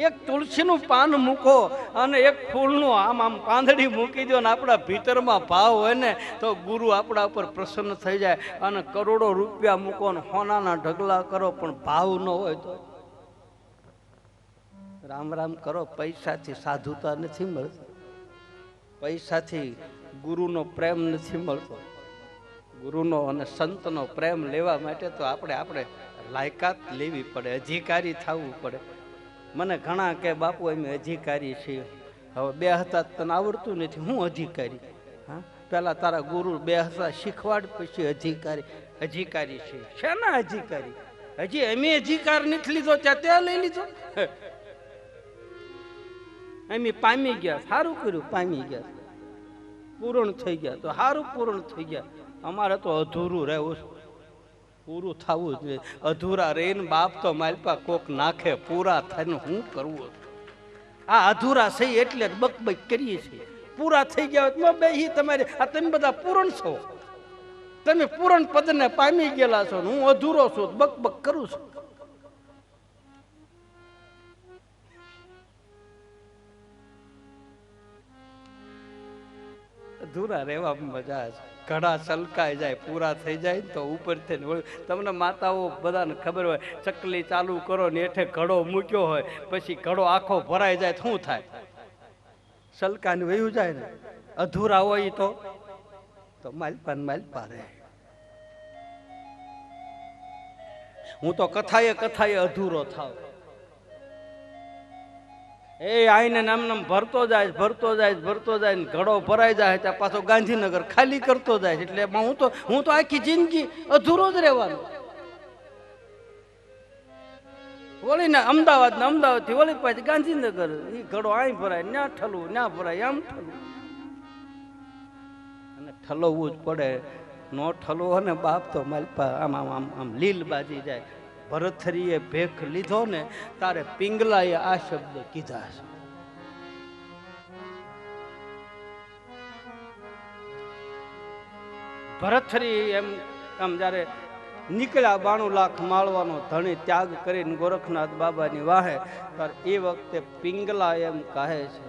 એક તુલસીનું પાન મૂકો અને એક ફૂલનું આમ આમ પાંદડી મૂકી દો ને આપણા ભીતરમાં ભાવ હોય ને તો ગુરુ આપણા ઉપર પ્રસન્ન થઈ જાય. અને કરોડો રૂપિયા મૂકો ને સોનાના ઢગલા કરો પણ ભાવ ન હોય તો રામ રામ કરો. પૈસાથી સાધુતા નથી મળતી, પૈસાથી ગુરુનો પ્રેમ નથી મળતો. ગુરુનો અને સંતનો પ્રેમ લેવા માટે તો આપણે લાયકાત લેવી પડે, અધિકારી થવું પડે. મને ઘણા કે બાપુ અમે અધિકારી છીએ. હવે બે હતા તને આવડતું નથી, હું અધિકારી? હા, પેલા તારા ગુરુ બે હતા શીખવાડ, પછી અધિકારી છે. શેના અધિકારી? હજી અમે અધિકાર નથી લીધો ત્યાં લઈ લીધો. અમે પામી ગયા, સારું કર્યું, પામી ગયા, પૂર્ણ થઈ ગયા તો સારું, પૂર્ણ થઈ ગયા. અમારે તો અધૂરું રહેવું, પૂરું થવું જોઈએ. અધૂરા રહીને બાપ તો માલપા કોક નાખે, પૂરા થઈને શું કરવું? આ અધૂરા છે એટલે બકબક કરીએ છીએ. પૂરા થઈ ગયા હોય બે તમારે, આ તમે બધા પૂરણ છો, તમે પૂરણ પદને પામી ગયેલા છો, હું અધૂરો છું, બકબક કરું છું. અધૂરા રહેવામાં મજા છે. ઘડા છલકાઈ જાય, પૂરા થઈ જાય તો ઉપરથી તમને માતાઓ બધાને ખબર હોય, ચકલી ચાલુ કરો ને હેઠે ઘડો મૂક્યો હોય, પછી ઘડો આખો ભરાઈ જાય શું થાય? છલકાને વયું જાય ને. અધૂરા હોય તો માલપા રહે. હું તો કથાએ અધૂરો થાવ. એ આઈને નામ ભરતો જાય ને ઘડો ભરાઈ જાય ત્યાં પાછો ગાંધીનગર ખાલી કરતો જાય. એટલે હું તો આખી જિંદગી અધૂરો જ રહેવાનો. વળી ને અમદાવાદ થી વળી પાછી ગાંધીનગર, એ ઘડો અહીં ભરાય, ન્યા ઠલવું, ન્યા ભરાય, આમ ઠલવું. અને ઠલવવું જ પડે. નો ઠલવો ને બાપ તો માલપા આમ આમ આમ આમ લીલ બાજી જાય. ભરથરીએ ભેખ લીધો ને તારે પિંગલાએ આ શબ્દ કીધા છે. ભરથરી એમ આમ જયારે નીકળ્યા 92 લાખ માળવાનો ધણી ત્યાગ કરીને ગોરખનાથ બાબાની વાહે, ત્યારે એ વખતે પિંગલા એમ કહે છે